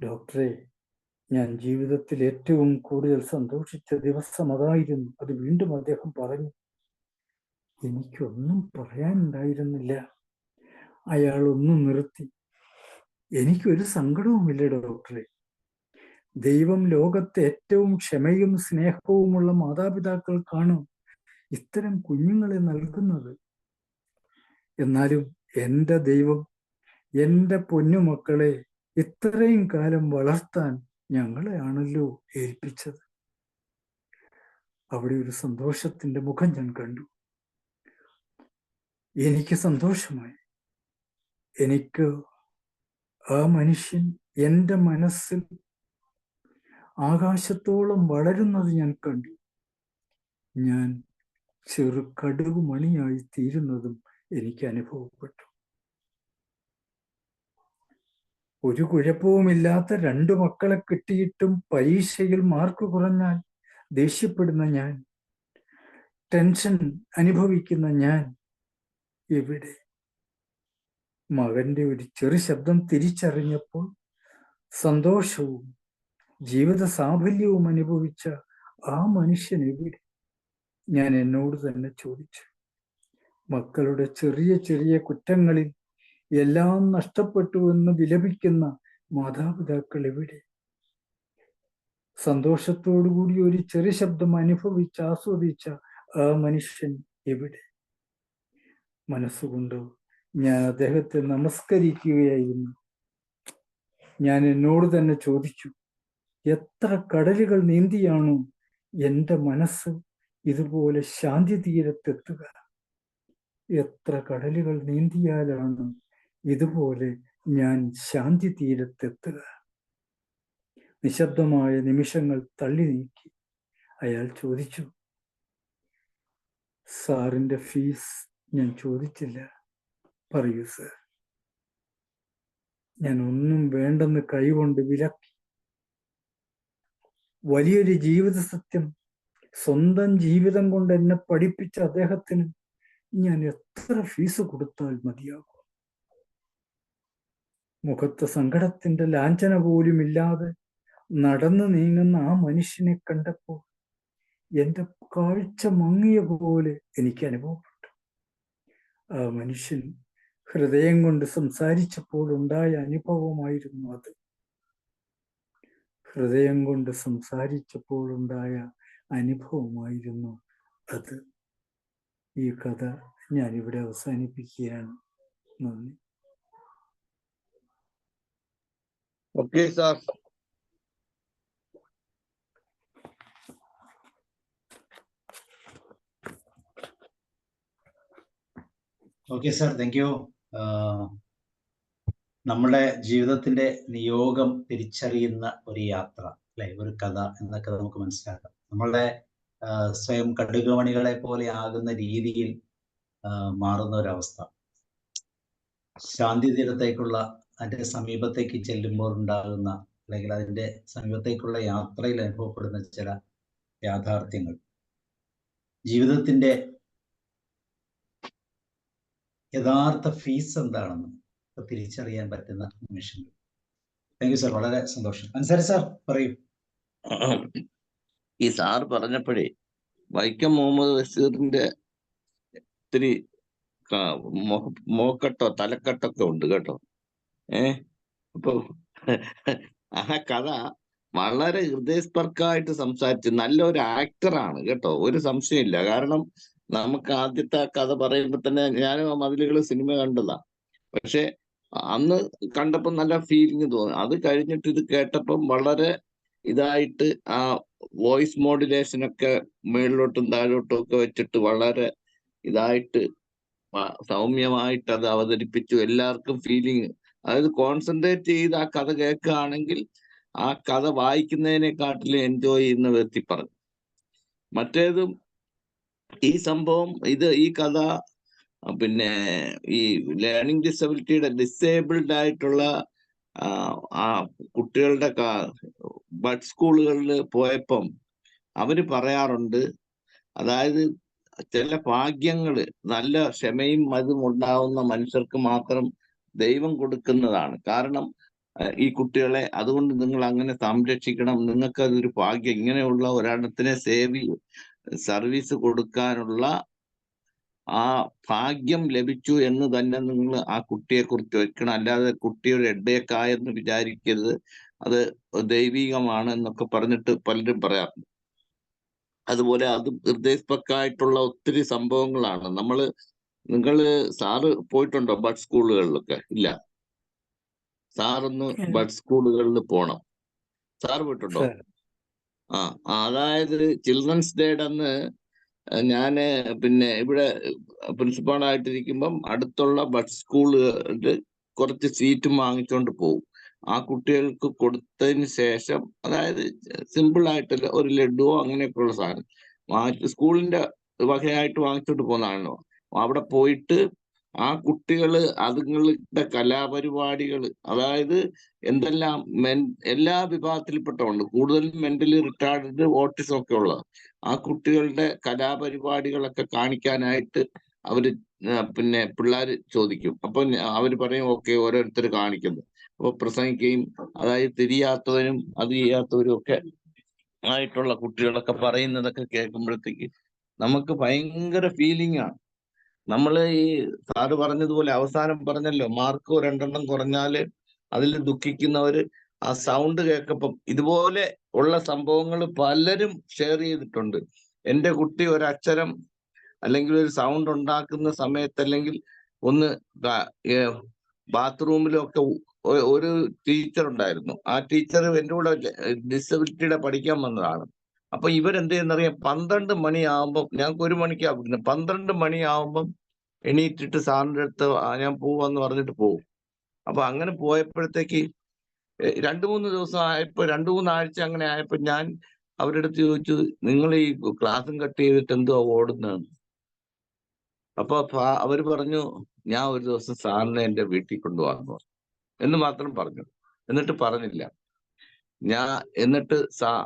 ഡോക്ടറെ, ഞാൻ ജീവിതത്തിൽ ഏറ്റവും കൂടുതൽ സന്തോഷിച്ച ദിവസം അതായിരുന്നു. അത് വീണ്ടും അദ്ദേഹം പറഞ്ഞു. എനിക്കൊന്നും പറയാനുണ്ടായിരുന്നില്ല. അയാൾ ഒന്നും നിർത്തി. എനിക്കൊരു സങ്കടവുമില്ല ഡോക്ടറെ. ദൈവം ലോകത്തെ ഏറ്റവും ക്ഷമയും സ്നേഹവുമുള്ള മാതാപിതാക്കൾക്കാണ് ഇത്തരം കുഞ്ഞുങ്ങളെ നൽകുന്നത്. എന്നാലും എൻ്റെ ദൈവം എൻ്റെ പൊന്നുമക്കളെ ഇത്രയും കാലം വളർത്താൻ ഞങ്ങളെയാണല്ലോ ഏൽപ്പിച്ചത്. അവിടെ ഒരു സന്തോഷത്തിന്റെ മുഖം ഞാൻ കണ്ടു. എനിക്ക് സന്തോഷമായി. എനിക്ക് ആ മനുഷ്യൻ എൻ്റെ മനസ്സിൽ ആകാശത്തോളം വളരുന്നത് ഞാൻ കണ്ടു. ഞാൻ ചെറു കടുകുമണിയായി തീരുന്നതും എനിക്ക് അനുഭവപ്പെട്ടു. ഒരു കുഴപ്പവുമില്ലാത്ത 2 മക്കളെ കിട്ടിയിട്ടും പരീക്ഷയിൽ മാർക്ക് കുറഞ്ഞാൽ ദേഷ്യപ്പെടുന്ന ഞാൻ, ടെൻഷൻ അനുഭവിക്കുന്ന ഞാൻ എവിടെ? മകന്റെ ഒരു ചെറു ശബ്ദം തിരിച്ചറിഞ്ഞപ്പോൾ സന്തോഷവും ജീവിത സാഫല്യവും അനുഭവിച്ച ആ മനുഷ്യൻ എവിടെ? ഞാൻ എന്നോട് തന്നെ ചോദിച്ചു. മക്കളുടെ ചെറിയ ചെറിയ കുറ്റങ്ങളിൽ എല്ലാം നഷ്ടപ്പെട്ടു എന്ന് വിലപിക്കുന്ന മാതാപിതാക്കൾ എവിടെ? സന്തോഷത്തോടുകൂടി ഒരു ചെറിയ ശബ്ദം ആസ്വദിച്ച ആ മനുഷ്യൻ എവിടെ? മനസ്സുകൊണ്ട് ഞാൻ അദ്ദേഹത്തെ നമസ്കരിക്കുകയായിരുന്നു. ഞാൻ എന്നോട് തന്നെ ചോദിച്ചു, എത്ര കടലുകൾ നീന്തിയാണോ എൻ്റെ മനസ്സ് ഇതുപോലെ ശാന്തി തീരത്തെത്തുക? എത്ര കടലുകൾ നീന്തിയാലാണ് ഇതുപോലെ ഞാൻ ശാന്തി തീരത്തെത്തുക? നിശബ്ദമായ നിമിഷങ്ങൾ തള്ളി നീക്കി അയാൾ ചോദിച്ചു, സാറിന്റെ ഫീസ് ഞാൻ ചോദിച്ചില്ല, പറയൂ സർ. ഞാൻ ഒന്നും വേണ്ടെന്ന് കൈകൊണ്ട് വിലക്കി. വലിയൊരു ജീവിത സത്യം സ്വന്തം ജീവിതം കൊണ്ട് എന്നെ പഠിപ്പിച്ച അദ്ദേഹത്തിന് ഞാൻ എത്ര ഫീസ് കൊടുത്താൽ മതിയാകും? മുഖത്ത് സങ്കടത്തിന്റെ ലാഞ്ചന പോലുമില്ലാതെ നടന്നു നീങ്ങുന്ന ആ മനുഷ്യനെ കണ്ടപ്പോൾ എൻ്റെ കാഴ്ച മങ്ങിയ പോലെ എനിക്ക് അനുഭവപ്പെട്ടു. ആ മനുഷ്യൻ ഹൃദയം കൊണ്ട് സംസാരിച്ചപ്പോൾ ഉണ്ടായ അനുഭവമായിരുന്നു അത്. ഹൃദയം കൊണ്ട് സംസാരിച്ചപ്പോൾ ഉണ്ടായ അനുഭവമായിരുന്നു അത്. ഈ കഥ ഞാനിവിടെ അവസാനിപ്പിക്കുകയാണ്. നന്ദി. Okay sir. Okay sir, thank U. നമ്മുടെ ജീവിതത്തിന്റെ നിയോഗം തിരിച്ചറിയുന്ന ഒരു യാത്ര, അല്ലെ, ഒരു കഥ എന്നൊക്കെ നമുക്ക് മനസ്സിലാക്കാം. നമ്മളുടെ സ്വയം കടുകുമണികളെ പോലെ ആകുന്ന രീതിയിൽ മാറുന്ന ഒരവസ്ഥ, ശാന്തി തീരത്തേക്കുള്ള അതിന്റെ സമീപത്തേക്ക് ചെല്ലുമ്പോൾ ഉണ്ടാകുന്ന, അല്ലെങ്കിൽ അതിന്റെ സമീപത്തേക്കുള്ള യാത്രയിൽ അനുഭവപ്പെടുന്ന ചില യാഥാർത്ഥ്യങ്ങൾ, ജീവിതത്തിന്റെ യഥാർത്ഥ ഫീസ് എന്താണെന്ന് തിരിച്ചറിയാൻ പറ്റുന്ന നിമിഷങ്ങൾ. താങ്ക് യു സാർ, വളരെ സന്തോഷം. അൻസാരി സാർ പറയൂ. ഈ സാർ പറഞ്ഞപ്പോഴേ വൈക്കം മുഹമ്മദ് ബഷീറിന്റെ ഇത്തിരി മോക്കെട്ടോ തലക്കെട്ടൊക്കെ ഉണ്ട് കേട്ടോ. അപ്പൊ ആ കഥ വളരെ ഹൃദയസ്പർക്കായിട്ട് സംസാരിച്ച് നല്ലൊരു ആക്ടറാണ് കേട്ടോ, ഒരു സംശയമില്ല. കാരണം നമുക്ക് ആദ്യത്തെ കഥ പറയുമ്പോ തന്നെ ഞാനും ആ മതിലുകൾ സിനിമ കണ്ടതാ. പക്ഷെ അന്ന് കണ്ടപ്പോൾ നല്ല ഫീലിംഗ് തോന്നി. അത് കഴിഞ്ഞിട്ട് ഇത് കേട്ടപ്പം വളരെ ഇതായിട്ട് ആ വോയിസ് മോഡുലേഷനൊക്കെ മേളിലോട്ടും താഴോട്ടും ഒക്കെ വെച്ചിട്ട് വളരെ ഇതായിട്ട് സൗമ്യമായിട്ട് അത് അവതരിപ്പിച്ചു. എല്ലാവർക്കും ഫീലിംഗ്, അതായത് കോൺസെൻട്രേറ്റ് ചെയ്ത് ആ കഥ കേൾക്കുകയാണെങ്കിൽ ആ കഥ വായിക്കുന്നതിനെക്കാട്ടിലും എൻജോയ് ചെയ്യുന്ന വ്യക്തി പറഞ്ഞു. മറ്റേതും ഈ സംഭവം ഈ കഥ പിന്നെ ഈ ലേണിംഗ് ഡിസേബിൾഡ് ആയിട്ടുള്ള ആ കുട്ടികളുടെ ബഡ് സ്കൂളുകളിൽ പോയപ്പം അവര് പറയാറുണ്ട്, അതായത് ചില ഭാഗ്യങ്ങള് നല്ല ക്ഷമയും അതും ഉണ്ടാവുന്ന മനുഷ്യർക്ക് മാത്രം ദൈവം കൊടുക്കുന്നതാണ്. കാരണം ഈ കുട്ടികളെ അതുകൊണ്ട് നിങ്ങൾ അങ്ങനെ സംരക്ഷിക്കണം, നിങ്ങൾക്ക് അതൊരു ഭാഗ്യം, ഇങ്ങനെയുള്ള ഒരെണ്ണത്തിനെ സർവീസ് കൊടുക്കാനുള്ള ആ ഭാഗ്യം ലഭിച്ചു എന്ന് തന്നെ നിങ്ങൾ ആ കുട്ടിയെ കുറിച്ച് വെക്കണം. അല്ലാതെ കുട്ടിയുടെ ഇടയക്കായെന്ന് വിചാരിക്കരുത്, അത് ദൈവികമാണ് എന്നൊക്കെ പറഞ്ഞിട്ട് പലരും പറയാറുണ്ട്. അതുപോലെ അത് ഹൃദയസ്പർക്കായിട്ടുള്ള ഒത്തിരി സംഭവങ്ങളാണ്. നിങ്ങള് സാറ് പോയിട്ടുണ്ടോ ബഡ് സ്കൂളുകളിലൊക്കെ? ഇല്ല, സാറൊന്ന് ബഡ് സ്കൂളുകളിൽ പോണം. സാറ് പോയിട്ടുണ്ടോ? അതായത് ചിൽഡ്രൻസ് ഡേയുടെ അന്ന് ഞാന് പിന്നെ ഇവിടെ പ്രിൻസിപ്പാളായിട്ടിരിക്കുമ്പം അടുത്തുള്ള ബഡ് സ്കൂളുകളിൽ കുറച്ച് സീറ്റും വാങ്ങിച്ചോണ്ട് പോകും. ആ കുട്ടികൾക്ക് കൊടുത്തതിന് ശേഷം, അതായത് സിമ്പിൾ ആയിട്ടുള്ള ഒരു ലഡുവോ അങ്ങനെയൊക്കെയുള്ള സാധനം സ്കൂളിന്റെ വകയായിട്ട് വാങ്ങിച്ചോണ്ട് പോകുന്നതാണല്ലോ. അവിടെ പോയിട്ട് ആ കുട്ടികള് അതുങ്ങളുടെ കലാപരിപാടികൾ, അതായത് എന്തെല്ലാം എല്ലാ വിഭാഗത്തിൽപ്പെട്ടുണ്ട്, കൂടുതലും മെന്റലി റിട്ടാർഡ്, ഓട്ടിസം ഒക്കെ ഉള്ളത്, ആ കുട്ടികളുടെ കലാപരിപാടികളൊക്കെ കാണിക്കാനായിട്ട് അവര് പിന്നെ പിള്ളേര് ചോദിക്കും. അപ്പൊ അവര് പറയും ഓക്കെ, ഓരോരുത്തർ കാണിക്കുന്നു. അപ്പൊ പ്രസംഗിക്കുകയും, അതായത് തിരിയാത്തവരും അത് ചെയ്യാത്തവരും ഒക്കെ ആയിട്ടുള്ള കുട്ടികളൊക്കെ പറയുന്നതൊക്കെ കേൾക്കുമ്പോഴത്തേക്ക് നമുക്ക് ഭയങ്കര ഫീലിംഗ് ആണ്. ഈ സാറ് പറഞ്ഞതുപോലെ അവസാനം പറഞ്ഞല്ലോ, മാർക്ക് 2 കുറഞ്ഞാല് അതിൽ ദുഃഖിക്കുന്നവര് ആ സൗണ്ട് കേൾക്കപ്പം ഇതുപോലെ ഉള്ള സംഭവങ്ങൾ പലരും ഷെയർ ചെയ്തിട്ടുണ്ട്. എൻ്റെ കുട്ടി ഒരക്ഷരം അല്ലെങ്കിൽ ഒരു സൗണ്ട് ഉണ്ടാക്കുന്ന സമയത്ത്, അല്ലെങ്കിൽ ഒന്ന് ബാത്റൂമിലൊക്കെ ഒരു ടീച്ചർ ഉണ്ടായിരുന്നു. ആ ടീച്ചർ എൻ്റെ കൂടെ ഡിസബിലിറ്റിയുടെ പഠിക്കാൻ വന്നതാണ്. അപ്പൊ ഇവരെന്ത് ചെയ്യുന്നറിയാം, 12 മണിയാകുമ്പം, ഞങ്ങൾക്ക് 1 മണിക്കാണ് വിടുന്നത്, 12 മണിയാകുമ്പം എണീറ്റിട്ട് സാറിൻ്റെ അടുത്ത് ഞാൻ പോവാന്ന് പറഞ്ഞിട്ട് പോകും. അപ്പൊ അങ്ങനെ പോയപ്പോഴത്തേക്ക് 2-3 ദിവസം ആയപ്പോ, 2-3 ആഴ്ച അങ്ങനെ ആയപ്പോ ഞാൻ അവരുടെ അടുത്ത് ചോദിച്ചു, നിങ്ങൾ ഈ ക്ലാസ്സും കട്ട് ചെയ്തിട്ട് എന്തോ ഓടുന്നതെന്ന്. അപ്പൊ അവര് പറഞ്ഞു, ഞാൻ ഒരു ദിവസം സാറിനെ എൻ്റെ വീട്ടിൽ കൊണ്ടുപോകാന്ന് എന്ന് മാത്രം പറഞ്ഞു. എന്നിട്ട് പറഞ്ഞില്ല. എന്നിട്ട്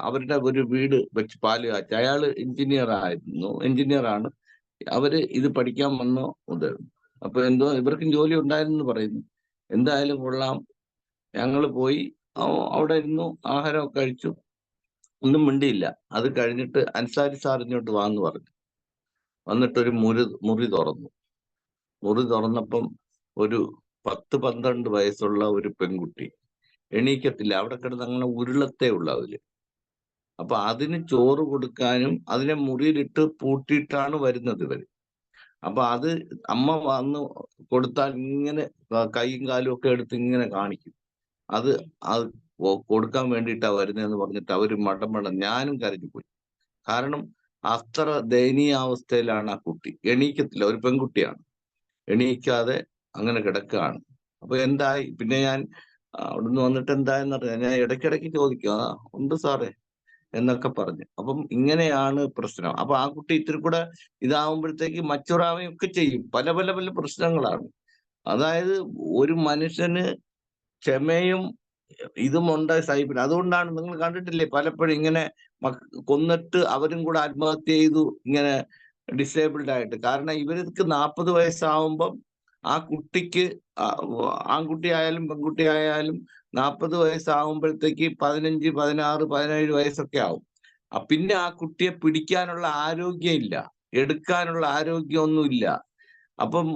അവരുടെ ഒരു വീട് വെച്ച് പാല് കാച്ചി. അയാള് എഞ്ചിനീയറാണ്. അവര് ഇത് പഠിക്കാൻ വന്നോ. അപ്പൊ എന്തോ ഇവർക്കും ജോലി ഉണ്ടായിരുന്നു പറയുന്നു. എന്തായാലും കൊള്ളാം, ഞങ്ങൾ പോയി അവിടെ ഇരുന്നു, ആഹാരമൊക്കെ കഴിച്ചു, ഒന്നും മിണ്ടിയില്ല. അത് കഴിഞ്ഞിട്ട് അൻസാരി സാർ ഇങ്ങോട്ട് വാന്ന് പറഞ്ഞു. വന്നിട്ടൊരു മുറി തുറന്നു. മുറി തുറന്നപ്പം ഒരു 10-12 വയസ്സുള്ള ഒരു പെൺകുട്ടി എണീക്കത്തില്ല, അവിടെ കിടന്ന് അങ്ങനെ ഉരുളത്തേ ഉള്ളു അവര്. അപ്പൊ അതിന് ചോറ് കൊടുക്കാനും അതിനെ മുറിയിലിട്ട് പൂട്ടിയിട്ടാണ് വരുന്നത് ഇവര്. അപ്പൊ അത് അമ്മ വന്ന് കൊടുത്താൽ ഇങ്ങനെ കൈയും കാലും ഒക്കെ എടുത്ത് ഇങ്ങനെ കാണിക്കും. അത് കൊടുക്കാൻ വേണ്ടിയിട്ടാ വരുന്നതെന്ന് പറഞ്ഞിട്ട് അവര് മടമട, ഞാനും കരഞ്ഞു പോയി. കാരണം അത്ര ദയനീയാവസ്ഥയിലാണ് ആ കുട്ടി. എണീക്കത്തില്ല, ഒരു പെൺകുട്ടിയാണ്, എണീക്കാതെ അങ്ങനെ കിടക്കുകയാണ്. അപ്പൊ എന്തായി പിന്നെ ഞാൻ അവിടുന്ന് വന്നിട്ട് എന്തായെന്നറിയാം, ഞാൻ ഇടയ്ക്കിടയ്ക്ക് ചോദിക്കും, ഉണ്ട് സാറേ എന്നൊക്കെ പറഞ്ഞു. അപ്പം ഇങ്ങനെയാണ് പ്രശ്നം. അപ്പൊ ആ കുട്ടി ഇത്തിരി കൂടെ ഇതാവുമ്പോഴത്തേക്ക് മച്ചുറാവുകയും ഒക്കെ ചെയ്യും. പല പല പല പ്രശ്നങ്ങളാണ്. അതായത് ഒരു മനുഷ്യന് ക്ഷമയും ഇതുമുണ്ട് സൈബിന്. അതുകൊണ്ടാണ് നിങ്ങൾ കണ്ടിട്ടില്ലേ പലപ്പോഴും ഇങ്ങനെ കൊന്നിട്ട് അവരും കൂടെ ആത്മഹത്യ ചെയ്തു, ഇങ്ങനെ ഡിസേബിൾഡ് ആയിട്ട്. കാരണം ഇവർക്ക് 40 വയസ്സാവുമ്പം ആ കുട്ടിക്ക് ആൺകുട്ടി ആയാലും പെൺകുട്ടി ആയാലും 40 വയസ്സാവുമ്പോഴത്തേക്ക് 15, 16, 17 വയസ്സൊക്കെ ആവും. പിന്നെ ആ കുട്ടിയെ പിടിക്കാനുള്ള ആരോഗ്യം ഇല്ല, എടുക്കാനുള്ള ആരോഗ്യമൊന്നുമില്ല. അപ്പം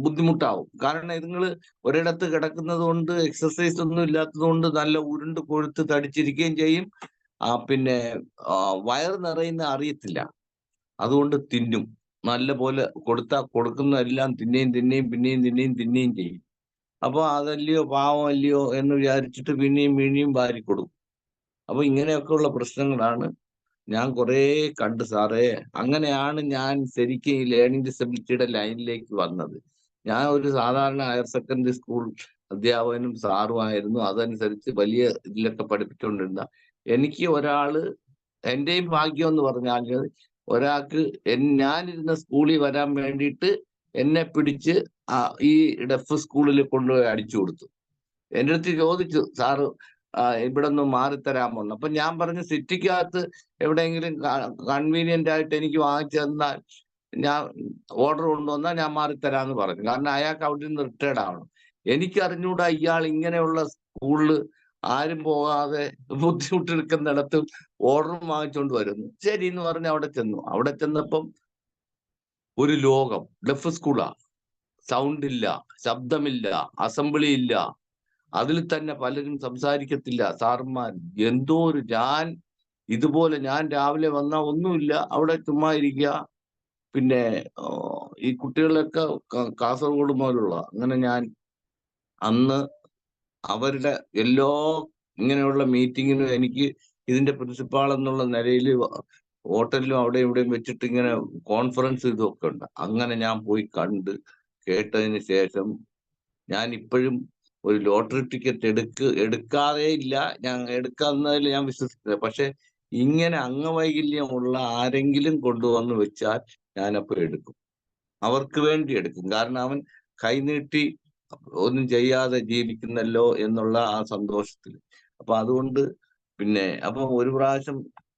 ബുദ്ധിമുട്ടാവും. കാരണം നിങ്ങൾ ഒരിടത്ത് കിടക്കുന്നത് കൊണ്ട്, എക്സസൈസ് ഒന്നും ഇല്ലാത്തത് കൊണ്ട് നല്ല ഉരുണ്ട് കൊഴുത്ത് തടിച്ചിരിക്കുകയും ചെയ്യും. പിന്നെ വയറ് നിറയുന്ന അറിയത്തില്ല. അതുകൊണ്ട് തിന്നും. നല്ല പോലെ കൊടുക്കുന്ന എല്ലാം തിന്നുകയും ചെയ്യും. അപ്പൊ അതല്ലയോ പാവം അല്ലയോ എന്ന് വിചാരിച്ചിട്ട് പിന്നെയും വാരി കൊടുക്കും. അപ്പൊ ഇങ്ങനെയൊക്കെയുള്ള പ്രശ്നങ്ങളാണ് ഞാൻ കുറേ കണ്ടു സാറേ. അങ്ങനെയാണ് ഞാൻ ശരിക്കും ഈ ലേണിംഗ് ഡിസബിലിറ്റിയുടെ ലൈനിലേക്ക് വന്നത്. ഞാൻ ഒരു സാധാരണ ഹയർ സെക്കൻഡറി സ്കൂൾ അധ്യാപകനും സാറുമായിരുന്നു. അതനുസരിച്ച് വലിയ ഇതിലൊക്കെ പഠിപ്പിച്ചുകൊണ്ടിരുന്ന എനിക്ക് ഒരാള്, എന്റെയും ഭാഗ്യം എന്ന് പറഞ്ഞാൽ ഒരാൾക്ക് ഞാനിരുന്ന സ്കൂളിൽ വരാൻ വേണ്ടിയിട്ട് എന്നെ പിടിച്ച് ഈ ഡെഫ് സ്കൂളിൽ കൊണ്ടുപോയി അടിച്ചു കൊടുത്തു. എൻ്റെ അടുത്ത് ചോദിച്ചു, സാറ് ഇവിടെ നിന്ന് മാറിത്തരാമോ? അപ്പൊ ഞാൻ പറഞ്ഞു, സിറ്റിക്കകത്ത് എവിടെയെങ്കിലും കൺവീനിയന്റ് ആയിട്ട് എനിക്ക് വാങ്ങിച്ചു തന്നാൽ, ഞാൻ ഓർഡർ കൊണ്ടുവന്നാൽ ഞാൻ മാറിത്തരാന്ന് പറഞ്ഞു. കാരണം അയാൾക്ക് അവിടെ നിന്ന് റിട്ടയർഡ് ആവണം. എനിക്കറിഞ്ഞൂടാ ഇയാൾ ഇങ്ങനെയുള്ള സ്കൂളിൽ ആരും പോകാതെ ബുദ്ധിമുട്ടെടുക്കുന്നിടത്ത് ഓർഡറും വാങ്ങിച്ചുകൊണ്ട് വരുന്നു. ശരി എന്ന് പറഞ്ഞ് അവിടെ ചെന്നു. അവിടെ ചെന്നപ്പം ഒരു ലോകം, ഡെഫ് സ്കൂളാ, സൗണ്ട് ഇല്ല, ശബ്ദമില്ല, അസംബ്ലി ഇല്ല, അതിൽ തന്നെ പലരും സംസാരിക്കത്തില്ല സാറന്മാർ. എന്തോ ഒരു ഇതുപോലെ ഞാൻ രാവിലെ വന്ന ഒന്നുമില്ല, അവിടെ ചുമ്മാ ഇരിക്കുക. പിന്നെ ഈ കുട്ടികളൊക്കെ കാസർഗോഡ് മുതലുള്ള. അങ്ങനെ ഞാൻ അന്ന് അവരുടെ എല്ലാ ഇങ്ങനെയുള്ള മീറ്റിങ്ങിനും എനിക്ക് ഇതിന്റെ പ്രിൻസിപ്പാൾ എന്നുള്ള നിലയിൽ ഹോട്ടലിലും അവിടെ ഇവിടെയും വെച്ചിട്ട് ഇങ്ങനെ കോൺഫറൻസ് ഇതൊക്കെ ഉണ്ട്. അങ്ങനെ ഞാൻ പോയി കണ്ട് കേട്ടതിന് ശേഷം ഞാൻ ഇപ്പോഴും ഒരു ലോട്ടറി ടിക്കറ്റ് എടുക്കാതെ ഇല്ല, ഞാൻ എടുക്കുന്നതിൽ ഞാൻ വിശ്വസിക്കുന്നത്. പക്ഷെ ഇങ്ങനെ അംഗവൈകല്യമുള്ള ആരെങ്കിലും കൊണ്ടുവന്ന് വെച്ചാൽ ഞാനപ്പോൾ എടുക്കും, അവർക്ക് വേണ്ടി എടുക്കും. കാരണം അവൻ കൈനീട്ടി ഒന്നും ചെയ്യാതെ ജീവിക്കുന്നല്ലോ എന്നുള്ള ആ സന്തോഷത്തിൽ. അപ്പൊ അതുകൊണ്ട് പിന്നെ ഒരു പ്രാവശ്യം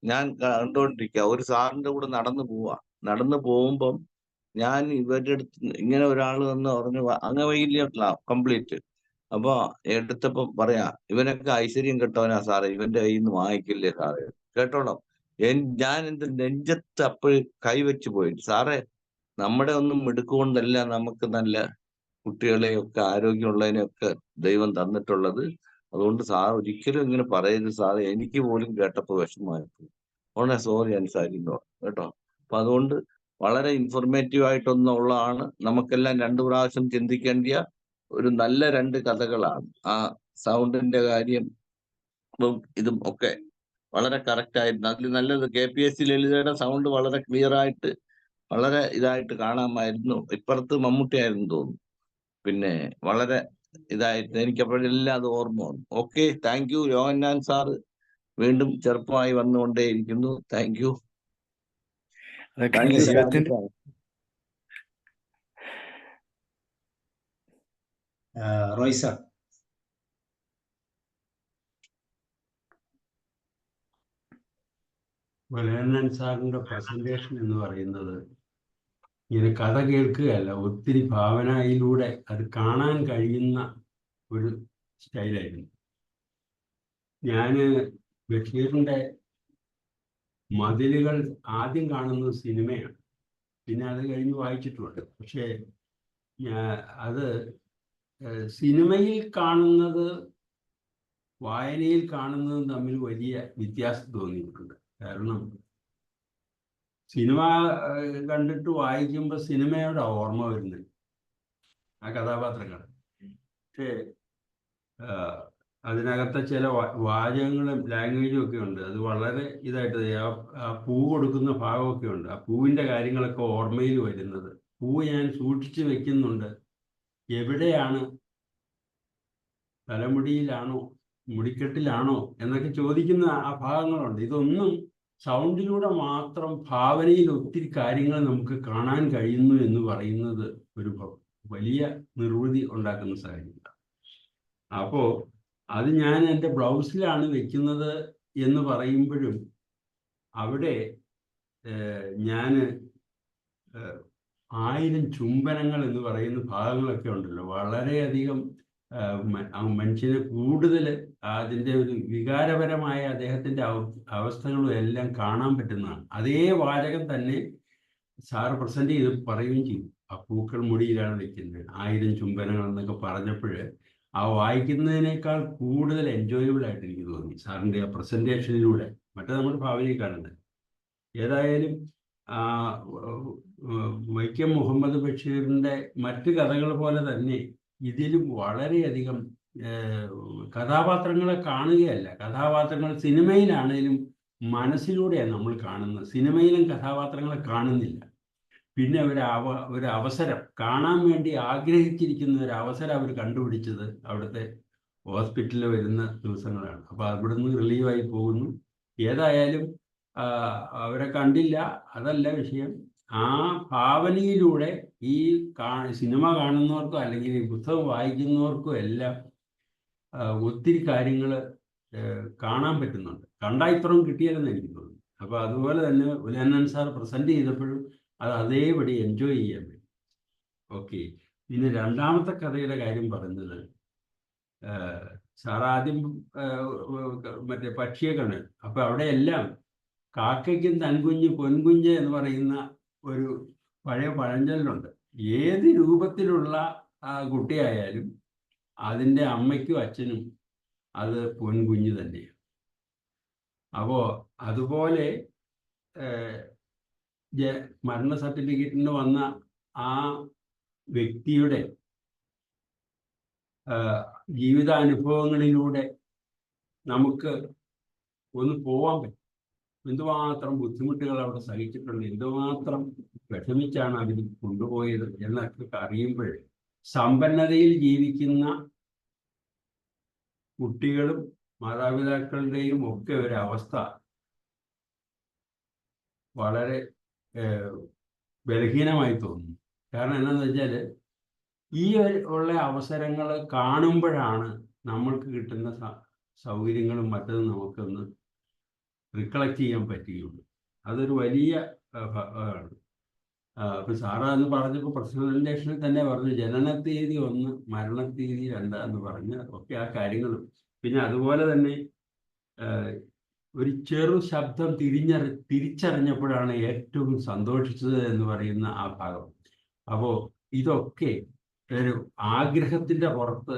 ഞാൻ കണ്ടുകൊണ്ടിരിക്കുക, ഒരു സാറിന്റെ കൂടെ നടന്നു പോകുമ്പം ഞാൻ ഇവരുടെ അടുത്ത് ഇങ്ങനെ ഒരാൾ വന്ന് പറഞ്ഞു, അംഗവൈകല്യമുള്ള കംപ്ലീറ്റ്. അപ്പൊ എടുത്തപ്പോ പറയാ, ഇവനൊക്കെ ഐശ്വര്യം കെട്ടവനാ സാറേ, ഇവന്റെ കയ്യിൽ നിന്ന് വാങ്ങിക്കില്ലേ സാറേ. കേട്ടോളോ, ഞാൻ എന്റെ നെഞ്ചത്ത് അപ്പോഴും കൈവച്ചു പോയി. സാറേ, നമ്മുടെ ഒന്നും മിടുക്കുകൊണ്ടല്ല നമുക്ക് നല്ല കുട്ടികളെയൊക്കെ ആരോഗ്യമുള്ളതിനെയൊക്കെ ദൈവം തന്നിട്ടുള്ളത്. അതുകൊണ്ട് സാർ ഒരിക്കലും ഇങ്ങനെ പറയരുത് സാറേ, എനിക്ക് പോലും കേട്ടപ്പോൾ വിഷമമായിപ്പോയി. ഓണേ സോറി അനുസാരിക്കുന്നു കേട്ടോ. അപ്പൊ അതുകൊണ്ട് വളരെ ഇൻഫോർമേറ്റീവ് ആയിട്ടൊന്നുള്ളതാണ്. നമുക്കെല്ലാം 2 പ്രാവശ്യം ചിന്തിക്കേണ്ടിയ ഒരു നല്ല 2 കഥകളാണ്. ആ സൗണ്ടിന്റെ കാര്യം ഇതും ഒക്കെ വളരെ കറക്റ്റ് ആയിരുന്നു. അതിൽ നല്ലത് KPSC ലളിതയുടെ സൗണ്ട് വളരെ ക്ലിയർ ആയിട്ട് വളരെ ഇതായിട്ട് കാണാമായിരുന്നു. ഇപ്പുറത്ത് മമ്മൂട്ടിയായിരുന്നു തോന്നുന്നു. പിന്നെ വളരെ ഇതായിട്ട് എനിക്കപ്പോഴെല്ലാം അത് ഓർമ്മ വന്നു. Okay, thank you. Yohannan sir വീണ്ടും ചെറുപ്പമായി വന്നുകൊണ്ടേയിരിക്കുന്നു. Thank you. Roy sir. Yohannan സാറിന്റെ പ്രസന്റേഷൻ എന്ന് പറയുന്നത് ഇങ്ങനെ കഥ കേൾക്കുകയല്ല, ഒത്തിരി ഭാവനയിലൂടെ അത് കാണാൻ കഴിയുന്ന ഒരു സ്റ്റൈലായിരുന്നു. ഞാൻ ബഷീറിൻ്റെ മതിലുകൾ ആദ്യം കാണുന്നത് സിനിമയാണ്, പിന്നെ അത് കഴിഞ്ഞ് വായിച്ചിട്ടുമുണ്ട്. പക്ഷേ അത് സിനിമയിൽ കാണുന്നത് വായനയിൽ കാണുന്നതും തമ്മിൽ വലിയ വ്യത്യാസം തോന്നിയിട്ടുണ്ട്. കാരണം സിനിമ കണ്ടിട്ട് വായിക്കുമ്പോൾ സിനിമയുടെ ഓർമ്മ വരുന്നത് ആ കഥാപാത്രങ്ങൾ. പക്ഷേ അതിനകത്തെ ചില വാചകങ്ങളും ലാംഗ്വേജും ഒക്കെ ഉണ്ട്. അത് വളരെ ഇതായിട്ട് ആ പൂ കൊടുക്കുന്ന ഭാഗമൊക്കെ ഉണ്ട്. ആ പൂവിൻ്റെ കാര്യങ്ങളൊക്കെ ഓർമ്മയിൽ വരുന്നത്. പൂവ് ഞാൻ സൂക്ഷിച്ചു വെക്കുന്നുണ്ട്. എവിടെയാണ്? തലമുടിയിലാണോ, മുടിക്കെട്ടിലാണോ എന്നൊക്കെ ചോദിക്കുന്ന ആ ഭാഗങ്ങളുണ്ട്. ഇതൊന്നും സൗണ്ടിലൂടെ മാത്രം ഭാവനയിൽ ഒത്തിരി കാര്യങ്ങൾ നമുക്ക് കാണാൻ കഴിയുന്നു എന്ന് പറയുന്നത് ഒരു വലിയ നിർവൃതി ഉണ്ടാക്കുന്ന സാഹചര്യം. അപ്പോൾ അത് ഞാൻ എൻ്റെ ബ്ലൗസിലാണ് വെക്കുന്നത് എന്ന് പറയുമ്പോഴും അവിടെ ഞാൻ 1000 ചുംബനങ്ങൾ എന്ന് പറയുന്ന ഭാഗങ്ങളൊക്കെ ഉണ്ടല്ലോ, വളരെയധികം മനുഷ്യന് കൂടുതൽ അതിൻ്റെ ഒരു വികാരപരമായ അദ്ദേഹത്തിൻ്റെ അവസ്ഥകളും എല്ലാം കാണാൻ പറ്റുന്നതാണ്. അതേ വാചകം തന്നെ സാറ് പ്രസൻറ്റ് ചെയ്ത് പറയുകയും ചെയ്തു. ആ പൂക്കൾ മുടിയിലാണ് വെക്കുന്നത്, 1000 ചുംബനങ്ങൾ എന്നൊക്കെ പറഞ്ഞപ്പോൾ ആ വായിക്കുന്നതിനേക്കാൾ കൂടുതൽ എൻജോയബിൾ ആയിട്ട് എനിക്ക് തോന്നി സാറിൻ്റെ ആ പ്രസൻറ്റേഷനിലൂടെ. മറ്റേ നമ്മുടെ ഭാവനയിൽ കാണുന്നത്. ഏതായാലും വൈക്കം മുഹമ്മദ് ബഷീറിൻ്റെ മറ്റ് കഥകൾ പോലെ തന്നെ ഇതിലും വളരെയധികം കഥാപാത്രങ്ങളെ കാണുകയല്ല, കഥാപാത്രങ്ങൾ സിനിമയിലാണേലും മനസ്സിലൂടെയാണ് നമ്മൾ കാണുന്നത്. സിനിമയിലും കഥാപാത്രങ്ങളെ കാണുന്നില്ല. പിന്നെ ഒരു അവസരം കാണാൻ വേണ്ടി ആഗ്രഹിച്ചിരിക്കുന്ന ഒരു അവസരം അവർ കണ്ടുപിടിച്ചത് അവിടുത്തെ ഹോസ്പിറ്റലിൽ വരുന്ന ദിവസങ്ങളാണ്. അപ്പോൾ അവിടുന്ന് റിലീവായി പോകുന്നു. ഏതായാലും അവരെ കണ്ടില്ല, അതല്ല വിഷയം. ആ ഭാവനയിലൂടെ ഈ സിനിമ കാണുന്നവർക്കും അല്ലെങ്കിൽ ഈ പുസ്തകം വായിക്കുന്നവർക്കും എല്ലാം ഒത്തിരി കാര്യങ്ങൾ കാണാൻ പറ്റുന്നുണ്ട്. കണ്ടാൽ ഇത്രയും കിട്ടിയാലെന്ന് എനിക്ക് തോന്നുന്നു. അപ്പോൾ അതുപോലെ തന്നെ ഉലയണ്ണൻ സാർ പ്രസൻറ്റ് ചെയ്തപ്പോഴും അത് അതേപടി എൻജോയ് ചെയ്യാൻ പറ്റും. ഓക്കെ. പിന്നെ രണ്ടാമത്തെ കഥയുടെ കാര്യം പറഞ്ഞത്, സാർ ആദ്യം മറ്റേ പക്ഷിയെ കണ്ടു. അപ്പോൾ അവിടെയെല്ലാം കാക്കയ്ക്കും തൻകുഞ്ഞ് പൊൻകുഞ്ഞ് എന്ന് പറയുന്ന ഒരു പഴയ പഴഞ്ചൊല്ലുണ്ട്. ഏത് രൂപത്തിലുള്ള കുട്ടിയായാലും അതിൻ്റെ അമ്മയ്ക്കും അച്ഛനും അത് പൊൻകുഞ്ഞ് തന്നെയാണ്. അപ്പോൾ അതുപോലെ മരണ സർട്ടിഫിക്കറ്റിന് വന്ന ആ വ്യക്തിയുടെ ജീവിതാനുഭവങ്ങളിലൂടെ നമുക്ക് ഒന്ന് പോവാൻ പറ്റും. എന്തുമാത്രം ബുദ്ധിമുട്ടുകൾ അവിടെ സഹിച്ചിട്ടുണ്ട്, എന്തുമാത്രം വിഷമിച്ചാണ് അവർ കൊണ്ടുപോയത് എന്നൊക്കെ അറിയുമ്പോൾ സമ്പന്നതയിൽ ജീവിക്കുന്ന കുട്ടികളും മാതാപിതാക്കളുടെയും ഒക്കെ ഒരവസ്ഥ വളരെ ബലഹീനമായി തോന്നുന്നു. കാരണം എന്താണെന്ന് വെച്ചാൽ ഈ ഉള്ള അവസരങ്ങൾ കാണുമ്പോഴാണ് നമ്മൾക്ക് കിട്ടുന്ന സൗകര്യങ്ങളും മറ്റതും നമുക്കൊന്ന് റിക്കളക്ട് ചെയ്യാൻ പറ്റുകയുള്ളൂ. അതൊരു വലിയ ആണ്. അപ്പോൾ സാറ് എന്ന് പറഞ്ഞപ്പോൾ പ്രസന്റേഷനിൽ തന്നെ പറഞ്ഞു ജനനത്തീയതി 1 മരണത്തീയതി 2 എന്ന് പറഞ്ഞ് ഒക്കെ ആ കാര്യങ്ങളും. പിന്നെ അതുപോലെ തന്നെ ഒരു ചെറു ശബ്ദം തിരിച്ചറിഞ്ഞപ്പോഴാണ് ഏറ്റവും സന്തോഷിച്ചത് എന്ന് പറയുന്ന ആ ഭാഗം. അപ്പോൾ ഇതൊക്കെ ഒരു ആഗ്രഹത്തിൻ്റെ പുറത്ത്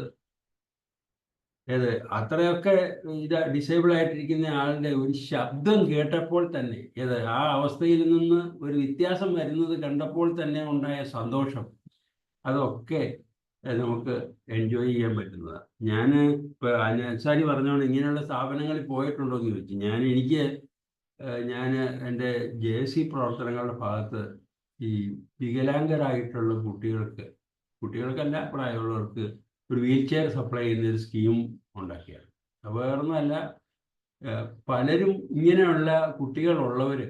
അത്രയൊക്കെ ഡിസേബിൾ ആയിട്ടിരിക്കുന്ന ആളുടെ ഒരു ശബ്ദം കേട്ടപ്പോൾ തന്നെ ആ അവസ്ഥയിൽ നിന്ന് ഒരു വ്യത്യാസം വരുന്നത് കണ്ടപ്പോൾ തന്നെ ഉണ്ടായ സന്തോഷം, അതൊക്കെ നമുക്ക് എൻജോയ് ചെയ്യാൻ പറ്റുന്നതാണ്. ഞാൻ ഇപ്പോൾ അൻസാരി പറഞ്ഞോണ്ട് ഇങ്ങനെയുള്ള സ്ഥാപനങ്ങളിൽ പോയിട്ടുണ്ടോ എന്ന് ചോദിച്ചു. ഞാൻ എൻ്റെ JC പ്രവർത്തനങ്ങളുടെ ഭാഗത്ത് ഈ വികലാംഗരായിട്ടുള്ള കുട്ടികൾക്കല്ല പ്രായമുള്ളവർക്ക് ഒരു വീൽ ചെയർ സപ്ലൈ ചെയ്യുന്ന ഒരു സ്കീം ഉണ്ടാക്കിയാണ്. അപ്പോൾ വേറൊന്നുമല്ല, പലരും ഇങ്ങനെയുള്ള കുട്ടികളുള്ളവർ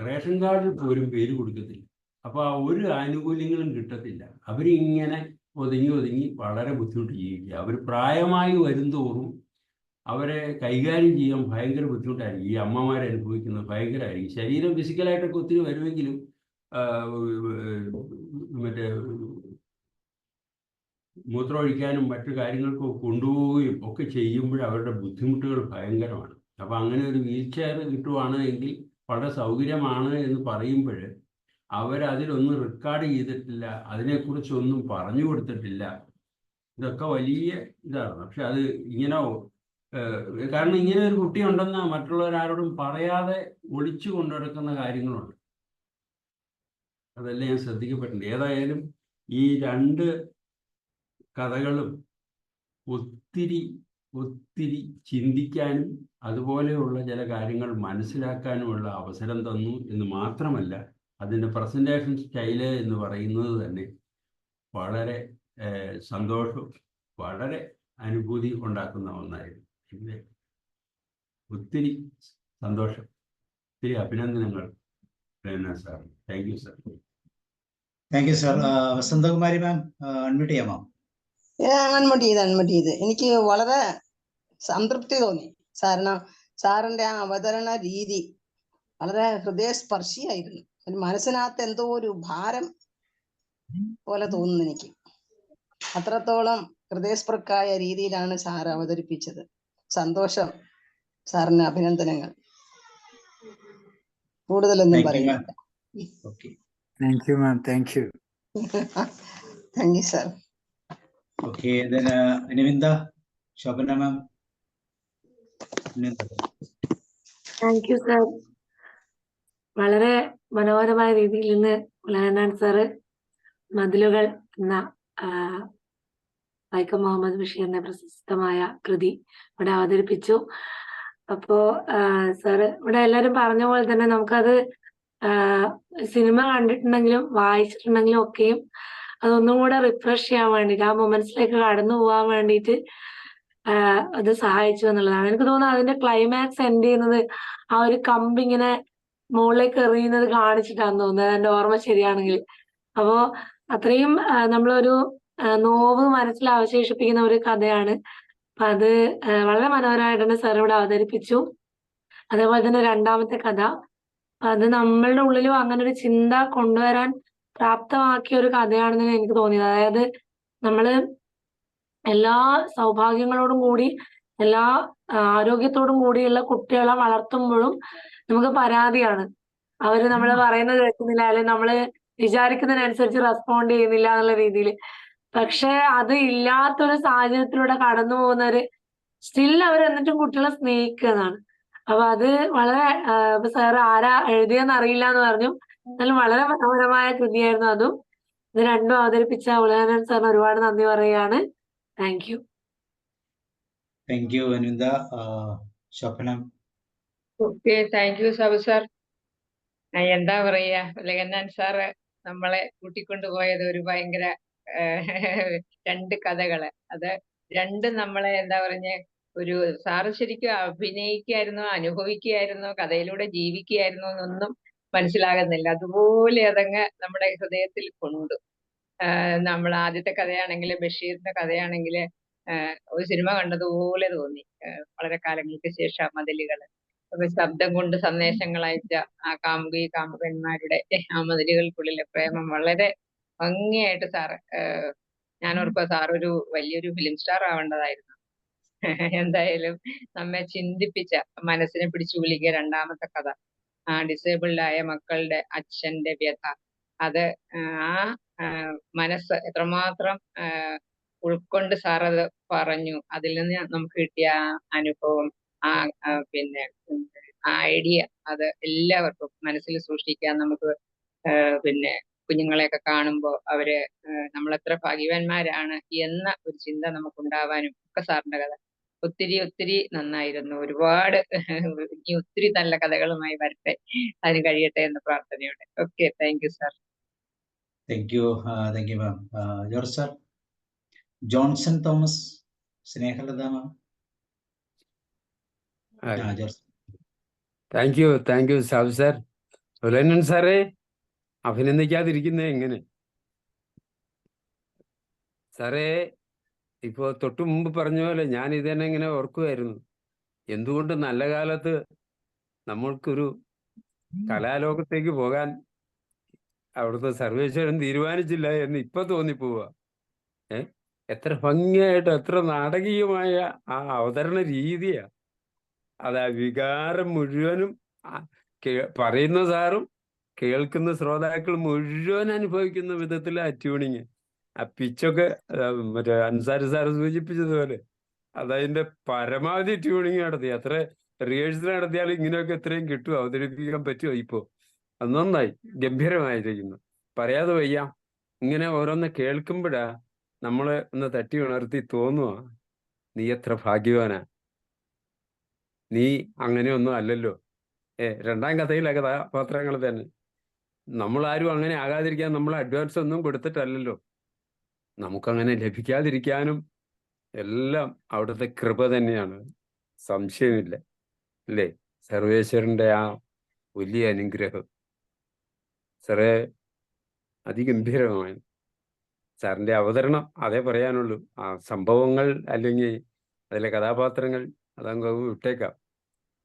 റേഷൻ കാർഡിൽ പോലും പേര് കൊടുക്കത്തില്ല. അപ്പോൾ ആ ഒരു ആനുകൂല്യങ്ങളും കിട്ടത്തില്ല. അവരിങ്ങനെ ഒതുങ്ങി വളരെ ബുദ്ധിമുട്ട് ജീവിക്കുക. അവർ പ്രായമായി വരുന്തോറും അവരെ കൈകാര്യം ചെയ്യാൻ ഭയങ്കര ബുദ്ധിമുട്ടായിരിക്കും. ഈ അമ്മമാരെ അനുഭവിക്കുന്നത് ഭയങ്കരമായിരിക്കും. ശരീരം ഫിസിക്കലായിട്ടൊക്കെ ഒത്തിരി വരുമെങ്കിലും മറ്റേ മൂത്രമൊഴിക്കാനും മറ്റു കാര്യങ്ങൾക്കും കൊണ്ടുപോവുകയും ഒക്കെ ചെയ്യുമ്പോൾ അവരുടെ ബുദ്ധിമുട്ടുകൾ ഭയങ്കരമാണ്. അപ്പം അങ്ങനെ ഒരു വീൽ ചെയർ കിട്ടുവാണ് എങ്കിൽ വളരെ സൗകര്യമാണ് എന്ന് പറയുമ്പോൾ അവരതിലൊന്നും റെക്കോർഡ് ചെയ്തിട്ടില്ല, അതിനെക്കുറിച്ചൊന്നും പറഞ്ഞു കൊടുത്തിട്ടില്ല. ഇതൊക്കെ വലിയ ഇതാണ്. പക്ഷെ അത് ഇങ്ങനെ കാരണം ഇങ്ങനെ ഒരു കുട്ടി ഉണ്ടെന്ന് മറ്റുള്ളവരാരോടും പറയാതെ ഒളിച്ചു കൊണ്ടുനടക്കുന്ന കാര്യങ്ങളുണ്ട്. അതെല്ലാം ഞാൻ ശ്രദ്ധിക്കപ്പെട്ടിട്ടുണ്ട്. ഏതായാലും ഈ 2 കഥകളും ഒത്തിരി ഒത്തിരി ചിന്തിക്കാനും അതുപോലെയുള്ള ചില കാര്യങ്ങൾ മനസ്സിലാക്കാനുമുള്ള അവസരം തന്നു എന്ന് മാത്രമല്ല, അതിൻ്റെ പ്രസൻറ്റേഷൻ സ്റ്റൈല് എന്ന് പറയുന്നത് തന്നെ വളരെ സന്തോഷവും വളരെ അനുഭൂതി ഉണ്ടാക്കുന്ന ഒന്നായിരുന്നു. പിന്നെ ഒത്തിരി സന്തോഷം, ഒത്തിരി അഭിനന്ദനങ്ങൾ sir. Thank you sir. Thank you sir. Vasanthakumari ma'am, unmute ചെയ്യാമോ? അൺമ്യൂട്ട് ചെയ്ത് എനിക്ക് വളരെ സംതൃപ്തി തോന്നി. കാരണം സാറിന്റെ ആ അവതരണ രീതി വളരെ ഹൃദയസ്പർശിയായിരുന്നു. മനസ്സിനകത്ത് എന്തോ ഒരു ഭാരം പോലെ തോന്നുന്നു എനിക്ക്. അത്രത്തോളം ഹൃദയസ്പൃക്കായ രീതിയിലാണ് സാർ അവതരിപ്പിച്ചത്. സന്തോഷം സാറിന്, അഭിനന്ദനങ്ങൾ. കൂടുതലൊന്നും പറയുന്നില്ല. Thank you ma'am. Thank you. Thank you sir. Okay, Nivinda, Shobhana ma'am. Thank you sir. വളരെ മനോഹരമായ രീതിയിൽ ഇന്ന് ഉലഹന്നാൻ സാറ് മതിലുകൾ എന്ന വൈക്കം മുഹമ്മദ് ബഷീറിന്റെ പ്രശസ്തമായ കൃതി ഇവിടെ അവതരിപ്പിച്ചു. അപ്പോ സാറ് ഇവിടെ എല്ലാവരും പറഞ്ഞ പോലെ തന്നെ നമുക്കത് സിനിമ കണ്ടിട്ടുണ്ടെങ്കിലും വായിച്ചിട്ടുണ്ടെങ്കിലും ഒക്കെയും അതൊന്നും കൂടെ റിഫ്രഷ് ചെയ്യാൻ വേണ്ടിയിട്ട്, ആ മൊമെന്റ്സിലേക്ക് കടന്നു പോകാൻ വേണ്ടിയിട്ട് അത് സഹായിച്ചു എന്നുള്ളതാണ്. എനിക്ക് തോന്നുന്നത് അതിന്റെ ക്ലൈമാക്സ് എൻഡ് ചെയ്യുന്നത് ആ ഒരു കമ്പ് ഇങ്ങനെ മുകളിലേക്ക് എറിയുന്നത് കാണിച്ചിട്ടാന്ന് തോന്നുന്നത്, എന്റെ ഓർമ്മ ശരിയാണെങ്കിൽ. അപ്പോ അത്രയും നമ്മളൊരു നോവ് മനസ്സിൽ അവശേഷിപ്പിക്കുന്ന ഒരു കഥയാണ്. അപ്പൊ അത് വളരെ മനോഹരമായിട്ടാണ് സാർ ഇവിടെ അവതരിപ്പിച്ചു. അതേപോലെ തന്നെ 2ാമത്തെ കഥ, അത് നമ്മളുടെ ഉള്ളിലും അങ്ങനെ ഒരു ചിന്ത കൊണ്ടുവരാൻ പ്രാപ്തമാക്കിയ ഒരു കഥയാണെന്ന് എനിക്ക് തോന്നിയത്. അതായത് നമ്മള് എല്ലാ സൗഭാഗ്യങ്ങളോടും കൂടി, എല്ലാ ആരോഗ്യത്തോടും കൂടിയുള്ള കുട്ടികളെ വളർത്തുമ്പോഴും നമുക്ക് പരാതിയാണ്. അവര് നമ്മള് പറയുന്നത് കേൾക്കുന്നില്ല, അല്ലെങ്കിൽ നമ്മള് വിചാരിക്കുന്നതിനനുസരിച്ച് റെസ്പോണ്ട് ചെയ്യുന്നില്ല എന്നുള്ള രീതിയിൽ. പക്ഷെ അത് ഇല്ലാത്തൊരു സാഹചര്യത്തിലൂടെ കടന്നു പോകുന്നവര് സ്റ്റിൽ അവർ എന്നിട്ടും കുട്ടികളെ സ്നേഹിക്കുന്നതാണ്. അപ്പൊ അത് വളരെ ഇപ്പൊ സാർ ആരാ എഴുതിയെന്ന് അറിയില്ല എന്ന് പറഞ്ഞു, എന്നാലും വളരെ മനോഹരമായ കൃതിയായിരുന്നു അതും. ഇത് 2ഉം അവതരിപ്പിച്ച ഉലഹന്നാൻ സാറിന് ഒരുപാട് നന്ദി പറയുകയാണ്. Thank you. Thank you Aninda. Shobhana. Okay, thank you Sabu sir. എന്താ പറയാ, ഉലഹന്നാൻ സാറ് നമ്മളെ കൂട്ടിക്കൊണ്ടുപോയത് ഒരു ഭയങ്കര 2 കഥകള്. അത് 2 നമ്മളെ എന്താ പറഞ്ഞ ഒരു സാറ് ശരിക്കും അഭിനയിക്കായിരുന്നോ, അനുഭവിക്കുകയായിരുന്നോ, കഥയിലൂടെ ജീവിക്കുകയായിരുന്നോ എന്നൊന്നും മനസ്സിലാകുന്നില്ല. അതുപോലെ അതങ്ങ് നമ്മുടെ ഹൃദയത്തിൽ കൊണ്ടു. നമ്മൾ ആദ്യത്തെ കഥയാണെങ്കിൽ, ബഷീറിന്റെ കഥയാണെങ്കിൽ ഒരു സിനിമ കണ്ടതുപോലെ തോന്നി. വളരെ കാലങ്ങൾക്ക് ശേഷം മതിലുകള്, ശബ്ദം കൊണ്ട് സന്ദേശങ്ങൾ അയച്ച ആ കാമുകന്മാരുടെ ആ മതിലുകൾക്കുള്ളിലെ പ്രേമം വളരെ ഭംഗിയായിട്ട് സാറ്, ഞാൻ ഓർക്കുക സാർ ഒരു വലിയൊരു ഫിലിം സ്റ്റാർ ആവേണ്ടതായിരുന്നു. എന്തായാലും നമ്മെ ചിന്തിപ്പിച്ച, മനസ്സിനെ പിടിച്ചു കുലുക്കിയ 2ാമത്തെ കഥ, ആ ഡിസേബിൾഡ് ആയ മക്കളുടെ അച്ഛന്റെ വ്യഥ, അത് ആ മനസ്സ് എത്രമാത്രം ഉൾക്കൊണ്ട് സാർ അത് പറഞ്ഞു. അതിൽ നിന്ന് നമുക്ക് കിട്ടിയ ആ അനുഭവം, പിന്നെ ഐഡിയ, അത് എല്ലാവർക്കും മനസ്സിൽ സൂക്ഷിക്കാൻ നമുക്ക്, പിന്നെ കുഞ്ഞുങ്ങളെയൊക്കെ കാണുമ്പോൾ അവര് നമ്മളെത്ര ഭാഗ്യവാന്മാരാണ് എന്ന ഒരു ചിന്ത നമുക്കുണ്ടാവാനും ഒക്കെ സാറിന്റെ കഥ ഒത്തിരി ഒത്തിരി നന്നായിരുന്നു. ഒരുപാട് ഇനി ഒത്തിരി നല്ല കഥകളുമായി വരട്ടെ, അതിന് കഴിയട്ടെ എന്ന പ്രാർത്ഥനയോടെ. Okay, thank you sir. Thank you ma'am. George sir. Johnson Thomas, Snehalatha ma'am. Thank you Sabu sir. Ulahannan സാറേ, അഭിനന്ദിക്കാതിരിക്കുന്നേ എങ്ങനെ? സാറേ, ഇപ്പോ തൊട്ടു മുമ്പ് പറഞ്ഞ പോലെ ഞാൻ ഇത് തന്നെ ഇങ്ങനെ ഓർക്കുമായിരുന്നു. എന്തുകൊണ്ട് നല്ല കാലത്ത് നമ്മൾക്കൊരു കലാലോകത്തേക്ക് പോകാൻ അവിടുത്തെ സർവേശ്വരൻ തീരുമാനിച്ചില്ല എന്ന് ഇപ്പൊ തോന്നിപ്പോവുക. എത്ര ഭംഗിയായിട്ട്, എത്ര നാടകീയമായ ആ അവതരണ രീതിയാ. അത് ആ വികാരം മുഴുവനും പറയുന്ന സാറും കേൾക്കുന്ന ശ്രോതാക്കൾ മുഴുവൻ അനുഭവിക്കുന്ന വിധത്തിൽ ആ ട്യൂണിങ്, ആ പിച്ചൊക്കെ മറ്റേ അൻസാരി സാറ് സൂചിപ്പിച്ചതുപോലെ അതതിന്റെ പരമാവധി ട്യൂണിങ് നടത്തി. അത്ര റിഹേഴ്സൽ നടത്തിയാൽ ഇങ്ങനെയൊക്കെ ഇത്രയും കിട്ടുമോ, അവതരിപ്പിക്കാൻ പറ്റുമോ? ഇപ്പോ അത് നന്നായി, ഗംഭീരമായിരിക്കുന്നു. പറയാതെ വയ്യ. ഇങ്ങനെ ഓരോന്ന് കേൾക്കുമ്പോഴാ നമ്മളെ ഒന്ന് തട്ടി ഉണർത്തി തോന്നുവാ, നീ എത്ര ഭാഗ്യവാനാ, നീ അങ്ങനെയൊന്നും അല്ലല്ലോ. രണ്ടാം കഥയിലെ കഥാപാത്രങ്ങൾ തന്നെ നമ്മളാരും അങ്ങനെ ആകാതിരിക്കാൻ നമ്മൾ അഡ്വാൻസ് ഒന്നും കൊടുത്തിട്ടല്ലല്ലോ. നമുക്കങ്ങനെ ലഭിക്കാതിരിക്കാനും എല്ലാം അവിടുത്തെ കൃപ തന്നെയാണ്, സംശയമില്ല. അല്ലേ? സർവേശ്വരന്റെ ആ വലിയ അനുഗ്രഹം. സാറേ, അതിഗംഭീരമായി സാറിന്റെ അവതരണം അതേ പറയാനുള്ളൂ. ആ സംഭവങ്ങൾ അല്ലെങ്കിൽ അതിലെ കഥാപാത്രങ്ങൾ അതങ്ങ് വിട്ടേക്കാം.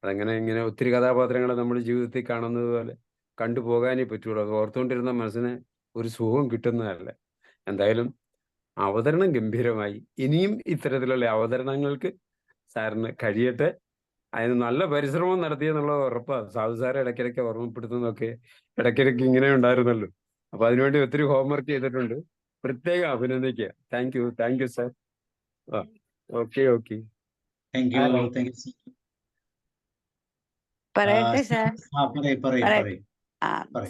അതങ്ങനെ ഇങ്ങനെ ഒത്തിരി കഥാപാത്രങ്ങളെ നമ്മൾ ജീവിതത്തിൽ കാണുന്നത് പോലെ കണ്ടുപോകാനേ പറ്റുള്ളൂ. അത് ഓർത്തുകൊണ്ടിരുന്ന മനസ്സിന് ഒരു സുഖം കിട്ടുന്നതല്ല. എന്തായാലും അവതരണം ഗംഭീരമായി. ഇനിയും ഇത്തരത്തിലുള്ള അവതരണങ്ങൾക്ക് സാറിന് കഴിയട്ടെ. അതിന് നല്ല പരിശ്രമം നടത്തിയെന്നുള്ളത് ഉറപ്പാണ്. സാധു സാറെ ഇടയ്ക്കിടയ്ക്ക് ഓർമ്മപ്പെടുത്തുന്നതൊക്കെ ഇടയ്ക്കിടയ്ക്ക് ഇങ്ങനെ ഉണ്ടായിരുന്നല്ലോ. അപ്പൊ അതിനുവേണ്ടി ഒത്തിരി ഹോംവർക്ക് ചെയ്തിട്ടുണ്ട്. പ്രത്യേകം അഭിനന്ദിക്കുക. Thank you sir. Okay. Thank you. Hello, thank you. പറയട്ടെ സാർ. പറയും.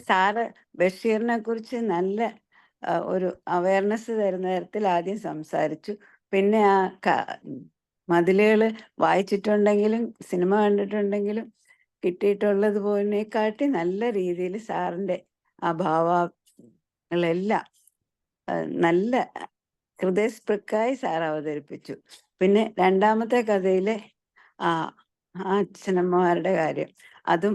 സാറ് ബഷീറിനെ കുറിച്ച് നല്ല ഒരു അവയർനെസ് തരുന്ന തരത്തിൽ ആദ്യം സംസാരിച്ചു. പിന്നെ ആ മതിലുകൾ വായിച്ചിട്ടുണ്ടെങ്കിലും സിനിമ കണ്ടിട്ടുണ്ടെങ്കിലും കിട്ടിയിട്ടുള്ളത് പോലിനെക്കാട്ടി നല്ല രീതിയിൽ സാറിൻ്റെ ആ ഭാവങ്ങളെല്ലാം നല്ല ഹൃദയസ്പൃക്കായി സാർ അവതരിപ്പിച്ചു. പിന്നെ രണ്ടാമത്തെ കഥയിലെ ആ അച്ഛനമ്മമാരുടെ കാര്യം, അതും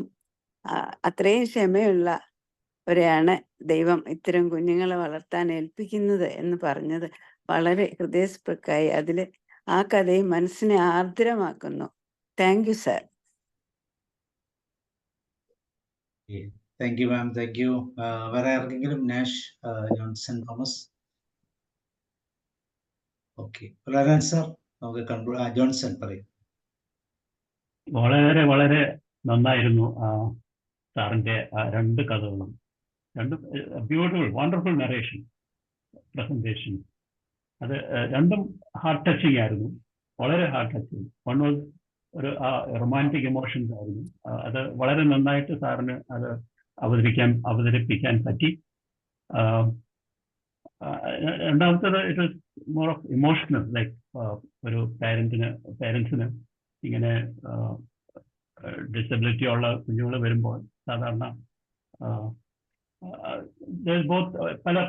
അത്രയും ക്ഷമയുള്ളവരെയാണ് ദൈവം ഇത്തരം കുഞ്ഞുങ്ങളെ വളർത്താൻ ഏൽപ്പിക്കുന്നത് എന്ന് പറഞ്ഞത് വളരെ ഹൃദയസ്പൃക്കായി. അതിൽ ആ കഥയും മനസ്സിനെ ആർദ്രമാക്കുന്നു. Thank you sir. Thank you ma'am. Thank you. വേറെ ആർക്കെങ്കിലും? Nash Johnson Thomas. Okay, sir നമുക്ക് ജോൺസൺ പറയും. വളരെ നന്നായിരുന്നു സാറിന്റെ രണ്ട് കഥകളും. രണ്ടും ബ്യൂട്ടിഫുൾ, വണ്ടർഫുൾ നറേഷൻ, പ്രസന്റേഷൻ. അത് രണ്ടും ഹാർട്ട് ടച്ചിങ് ആയിരുന്നു, വളരെ ഹാർട്ട് ടച്ചിങ്. വൺ വാസ് ഒരു റൊമാൻറ്റിക് ഇമോഷൻസ് ആയിരുന്നു. അത് വളരെ നന്നായിട്ട് സാറിന് അത് അവതരിപ്പിക്കാൻ പറ്റി. രണ്ടാമത്തേത് it was more of emotional, like ഒരു പേരൻസിന് ഇങ്ങനെ ഡിസബിലിറ്റി ഉള്ള കുഞ്ഞുങ്ങൾ വരുമ്പോൾ സാധാരണ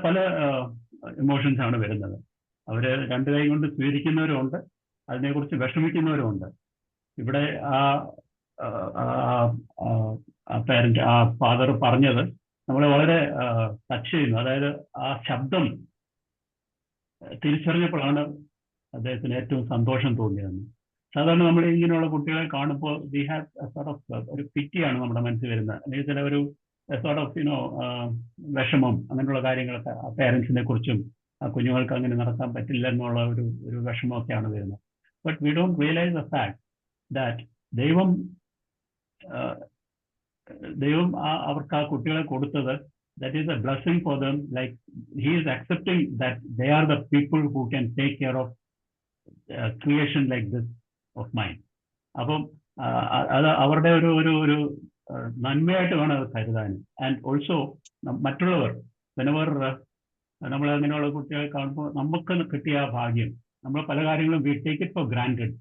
പല ഇമോഷൻസ് ആണ് വരുന്നത്. അവർ രണ്ടു കൈ കൊണ്ട് സ്വീകരിക്കുന്നവരുമുണ്ട്, അതിനെക്കുറിച്ച് വിഷമിക്കുന്നവരുമുണ്ട്. ഇവിടെ പേരന്റ്, ആ ഫാദർ പറഞ്ഞത് നമ്മളെ വളരെ ടച്ച് ചെയ്യുന്നു. അതായത് ആ ശബ്ദം തിരിച്ചറിഞ്ഞപ്പോഴാണ് അദ്ദേഹത്തിന് ഏറ്റവും സന്തോഷം തോന്നിയതെന്ന്. സാധാരണ നമ്മൾ ഇങ്ങനെയുള്ള കുട്ടികളെ കാണുമ്പോൾ വി ഹാവ് സോർട്ട് ഓഫ് ഒരു പിറ്റിയാണ് നമ്മുടെ മനസ്സിൽ വരുന്നത്, അല്ലെങ്കിൽ ചില ഒരു സോർട്ട് ഓഫ് വിഷമം, അങ്ങനെയുള്ള കാര്യങ്ങളൊക്കെ ആ പേരൻസിനെ കുറിച്ചും ആ കുഞ്ഞുങ്ങൾക്ക് അങ്ങനെ നടത്താൻ പറ്റില്ല എന്നുള്ള ഒരു വിഷമമൊക്കെയാണ് വരുന്നത്. But we don't realise the fact that ദൈവം അവർക്ക് ആ കുട്ടികളെ കൊടുത്തത്, that is a blessing for them. Like he is accepting that they are the people who can take care of creation like this of mine. അപ്പം അത് അവരുടെ ഒരു നന്മയായിട്ട് വേണം അത് കരുതാൻ. ആൻഡ് ഓൾസോ മറ്റുള്ളവർ whenever നമ്മൾ അങ്ങനെയുള്ള കുട്ടികളെ കാണുമ്പോൾ നമുക്ക് കിട്ടിയ ആ ഭാഗ്യം, നമ്മൾ പല കാര്യങ്ങളും we take it for granted.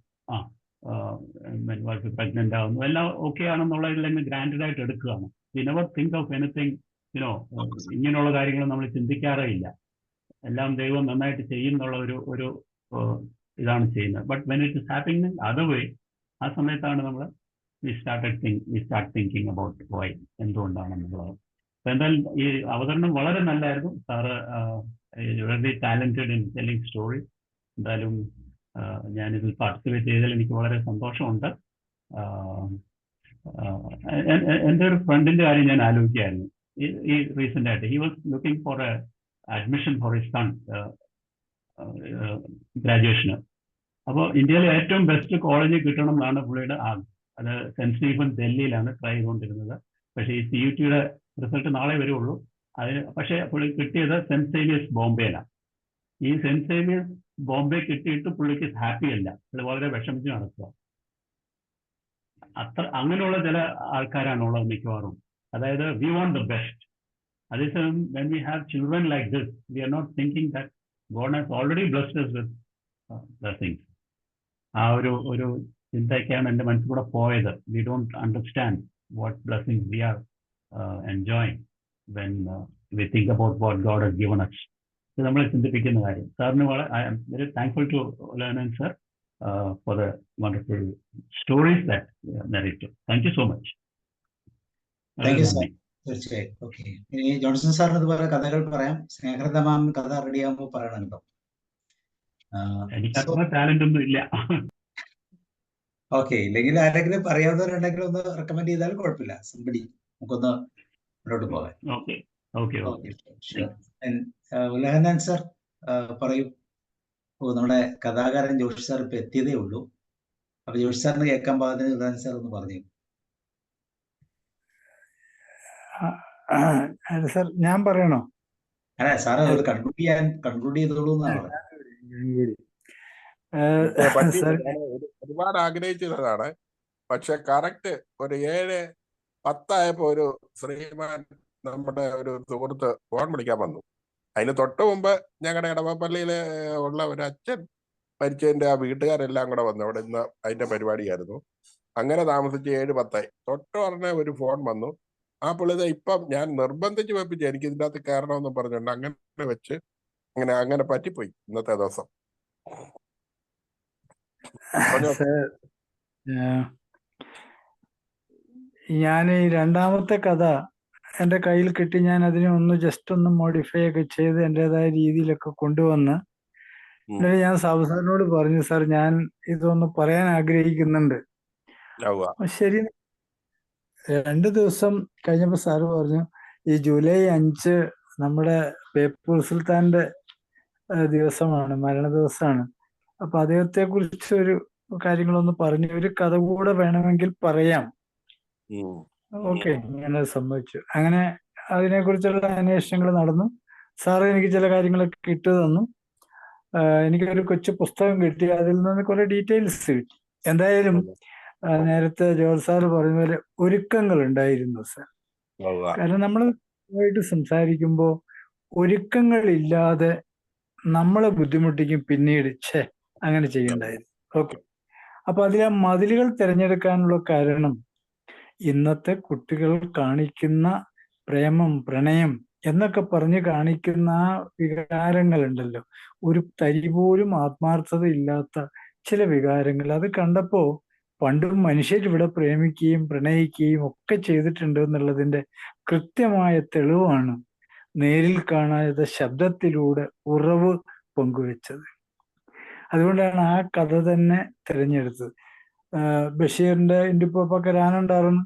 Pregnant ആവുന്നു, എല്ലാം ഓക്കെ ആണെന്നുള്ളതിൽ നിന്ന് ഗ്രാൻറ്റഡ് ആയിട്ട് എടുക്കുകയാണ്. We never think of anything, ഇങ്ങനെയുള്ള കാര്യങ്ങൾ നമ്മൾ ചിന്തിക്കാറേ ഇല്ല. എല്ലാം ദൈവം നന്നായിട്ട് ചെയ്യുന്നുള്ള ഒരു ഇതാണ് ചെയ്യുന്നത്. But when it is happening other way, ആ സമയത്താണ് നമ്മൾ we start thinking about why, എന്തുകൊണ്ടാണെന്നുള്ളത്. അപ്പൊ എന്തായാലും ഈ അവതരണം വളരെ നല്ലായിരുന്നു. Sir very talented in telling story. എന്തായാലും ഞാനിതിൽ പാർട്ടിസിപ്പേറ്റ് ചെയ്തതിൽ എനിക്ക് വളരെ സന്തോഷമുണ്ട്. എൻ്റെ ഒരു ഫ്രണ്ടിന്റെ കാര്യം ഞാൻ ആലോചിക്കുകയായിരുന്നു ഈ റീസെന്റ് ആയിട്ട്. He was looking for a admission for his son ഗ്രാജുവേഷന്. അപ്പോൾ ഇന്ത്യയിലെ ഏറ്റവും ബെസ്റ്റ് കോളേജ് കിട്ടണം എന്നാണ് പുള്ളിയുടെ ആഗ്രഹം. അത് സെന്റ് സ്റ്റീഫൻസ് ഡൽഹിയിലാണ് ട്രൈ ചെയ്തുകൊണ്ടിരുന്നത്. പക്ഷേ ഈ CUT-യുടെ റിസൾട്ട് നാളെ വരുള്ളൂ. പക്ഷേ പുള്ളി കിട്ടിയത് സെന്റ് സേവിയേഴ്സ് ബോംബെയിലാണ്. ഈ സെന്റ് സേവിയേഴ്സ് ബോംബെ കിട്ടിയിട്ട് പുള്ളിക്ക് ഹാപ്പി അല്ല, പുള്ളി വളരെ വിഷമിച്ച് നടക്കുക. അങ്ങനെയുള്ള ചില ആൾക്കാരാണുള്ളത് മിക്കവാറും. അതായത് വി വാണ്ട് ദ ബെസ്റ്റ്. അതേസമയം when we have children like this, we are not thinking that God has already blessed us with blessings. ആ ഒരു ചിന്തയ്ക്കാണ് എൻ്റെ മനസ്സിലൂടെ പോയത്. We don't understand what blessings we are enjoying when we think about what God has given us. ഇത് നമ്മളെ ചിന്തിപ്പിക്കുന്ന കാര്യം. സാറിന് I am very thankful to learn sir for the wonderful stories that narrated. Thank you so much. തീർച്ചയായും. ഓക്കെ, ഇനി ജോൺസൺ സാറിന് ഇതുപോലെ കഥകൾ പറയാം. സ്നേഹൃതമാം കഥ റെഡിയാകുമ്പോൾ പറയണം കേട്ടോ. എനിക്ക് അത്ര ടാലന്റ് ഒന്നും ഇല്ല. ഓക്കെ, ഇല്ലെങ്കിൽ ആരെങ്കിലും പറയാവുന്നവരുണ്ടെങ്കിലും ഒന്ന് റെക്കമെൻഡ് ചെയ്താൽ കുഴപ്പമില്ല. സംബടി നമുക്കൊന്ന് മുന്നോട്ട് പോകാം. Okay okay okay. Ulahannan sir പറയൂ. നമ്മുടെ കഥാകാരൻ ജോഷി സാർ ഇപ്പൊ എത്തിയതേ ഉള്ളൂ. അപ്പൊ ജോഷി സാറിന് കേൾക്കാൻ പാകത്തിന് ഉലഹന്നാൻ സാർ ഒന്ന് പറഞ്ഞു. സാർ ഞാൻ പറയണോ? അല്ല സാറ് ഒരു കൺക്ലൂഡ് ചെയ്തോളൂ എന്നാണ് പറഞ്ഞത്. ഒരുപാട് ആഗ്രഹിച്ചിരുന്നതാണ്. പക്ഷെ കറക്റ്റ് ഒരു 7:10 ഒരു ശ്രീമാൻ നമ്മുടെ ഒരു സുഹൃത്ത് ഫോൺ വിളിക്കാൻ വന്നു. അതിന് തൊട്ട് മുമ്പ് ഞങ്ങളുടെ ഇടവപ്പള്ളിയില് ഉള്ള ഒരു അച്ഛൻ മരിച്ചതിന്റെ ആ വീട്ടുകാരെല്ലാം കൂടെ വന്നു. അവിടെ ഇന്ന് അതിന്റെ പരിപാടിയായിരുന്നു. അങ്ങനെ താമസിച്ച് 7:10 തൊട്ട് ഉടനെ ഒരു ഫോൺ വന്നു. ആ പുള്ളിത് ഇപ്പം ഞാൻ നിർബന്ധിച്ച് വെപ്പിച്ചു എനിക്ക് ഇതിൻ്റെ അകത്ത് കയറണമെന്ന് പറഞ്ഞുകൊണ്ട് അങ്ങനെ വെച്ച് അങ്ങനെ പറ്റിപ്പോയി ഇന്നത്തെ ദിവസം. ഞാൻ ഈ രണ്ടാമത്തെ കഥ എൻ്റെ കയ്യിൽ കിട്ടി. ഞാൻ അതിനെ ജസ്റ്റ് ഒന്ന് മോഡിഫൈ ഒക്കെ ചെയ്ത് എൻ്റെതായ രീതിയിലൊക്കെ കൊണ്ടുവന്ന് ഞാൻ സാബുസാറിനോട് പറഞ്ഞു, സാർ ഞാൻ ഇതൊന്ന് പറയാൻ ആഗ്രഹിക്കുന്നുണ്ട്. ശരി. 2 ദിവസം കഴിഞ്ഞപ്പോൾ സാറ് പറഞ്ഞു, ഈ ജൂലൈ 5 നമ്മുടെ ബേപ്പൂർ സുൽത്താന്റെ ദിവസമാണ്, മരണ ദിവസമാണ്. അപ്പൊ അദ്ദേഹത്തെ കുറിച്ച് ഒരു കാര്യങ്ങളൊന്ന് പറഞ്ഞു, ഒരു കഥ കൂടെ വേണമെങ്കിൽ പറയാം. ഓക്കെ, ഞാനത് സമ്മതിച്ചു. അങ്ങനെ അതിനെക്കുറിച്ചുള്ള അന്വേഷണങ്ങൾ നടന്നു. സാറ് എനിക്ക് ചില കാര്യങ്ങളൊക്കെ ഇട്ടു തന്നു. എനിക്കൊരു കൊച്ചു പുസ്തകം കിട്ടി, അതിൽ നിന്ന് കുറെ ഡീറ്റെയിൽസ് കിട്ടി. എന്തായാലും നേരത്തെ ജോർജ് സാറ് പറഞ്ഞ പോലെ ഒരുക്കങ്ങൾ ഉണ്ടായിരുന്നു സാർ. കാരണം നമ്മൾ സംസാരിക്കുമ്പോൾ ഒരുക്കങ്ങളില്ലാതെ നമ്മളെ ബുദ്ധിമുട്ടിക്കും പിന്നീട്. അങ്ങനെ ചെയ്യണ്ടായിരുന്നു. ഓക്കെ, അപ്പൊ അതിൽ ആ മതിലുകൾ തിരഞ്ഞെടുക്കാനുള്ള കാരണം ഇന്നത്തെ കുട്ടികൾ കാണിക്കുന്ന പ്രേമം, പ്രണയം എന്നൊക്കെ പറഞ്ഞ് കാണിക്കുന്ന ആ വികാരങ്ങളുണ്ടല്ലോ, ഒരു തരി പോലും ആത്മാർത്ഥത ഇല്ലാത്ത ചില വികാരങ്ങൾ. അത് കണ്ടപ്പോ പണ്ടും മനുഷ്യരിവിടെ പ്രേമിക്കുകയും പ്രണയിക്കുകയും ഒക്കെ ചെയ്തിട്ടുണ്ട് എന്നുള്ളതിന്റെ കൃത്യമായ തെളിവാണ് നേരിൽ കാണാതെ ശബ്ദത്തിലൂടെ ഉറവ് പങ്കുവെച്ചത്. അതുകൊണ്ടാണ് ആ കഥ തന്നെ തിരഞ്ഞെടുത്തത്. ബഷീറിന്റെ ഇന്ത്യപ്പൊക്കെ രാനുണ്ടായിരുന്നു.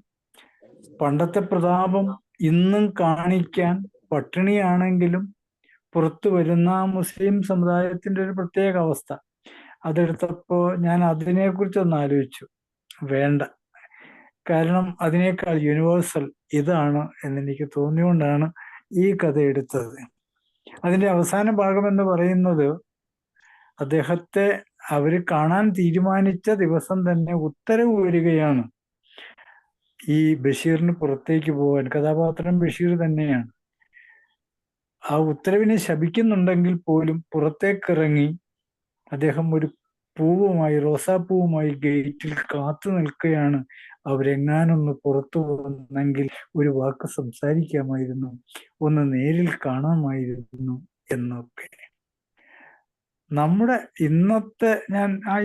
പണ്ടത്തെ പ്രതാപം ഇന്നും കാണിക്കാൻ പട്ടിണിയാണെങ്കിലും പുറത്തു വരുന്ന മുസ്ലിം സമുദായത്തിന്റെ ഒരു പ്രത്യേക അവസ്ഥ. അതെടുത്തപ്പോ ഞാൻ അതിനെക്കുറിച്ചൊന്ന് ആലോചിച്ചു. വേണ്ട, കാരണം അതിനേക്കാൾ യൂണിവേഴ്സൽ ഇതാണ് എന്നെനിക്ക് തോന്നിയുകൊണ്ടാണ് ഈ കഥ എടുത്തത്. അതിന്റെ അവസാന ഭാഗം എന്ന് പറയുന്നത്, അദ്ദേഹത്തെ അവര് കാണാൻ തീരുമാനിച്ച ദിവസം തന്നെ ഉത്തരവ് വരികയാണ് ഈ ബഷീറിന് പുറത്തേക്ക് പോകാൻ. കഥാപാത്രം ബഷീർ തന്നെയാണ്. ആ ഉത്തരവിനെ ശപിക്കുന്നുണ്ടെങ്കിൽ പോലും പുറത്തേക്കിറങ്ങി അദ്ദേഹം ഒരു പൂവുമായി, റോസാപ്പൂവുമായി ഗേറ്റിൽ കാത്തു നിൽക്കുകയാണ്. അവരെങ്ങാനൊന്ന് പുറത്തു വന്നെങ്കിൽ ഒരു വാക്ക് സംസാരിക്കാമായിരുന്നു, ഒന്ന് നേരിൽ കാണാമായിരുന്നു എന്നൊക്കെ. നമ്മുടെ ഇന്നത്തെ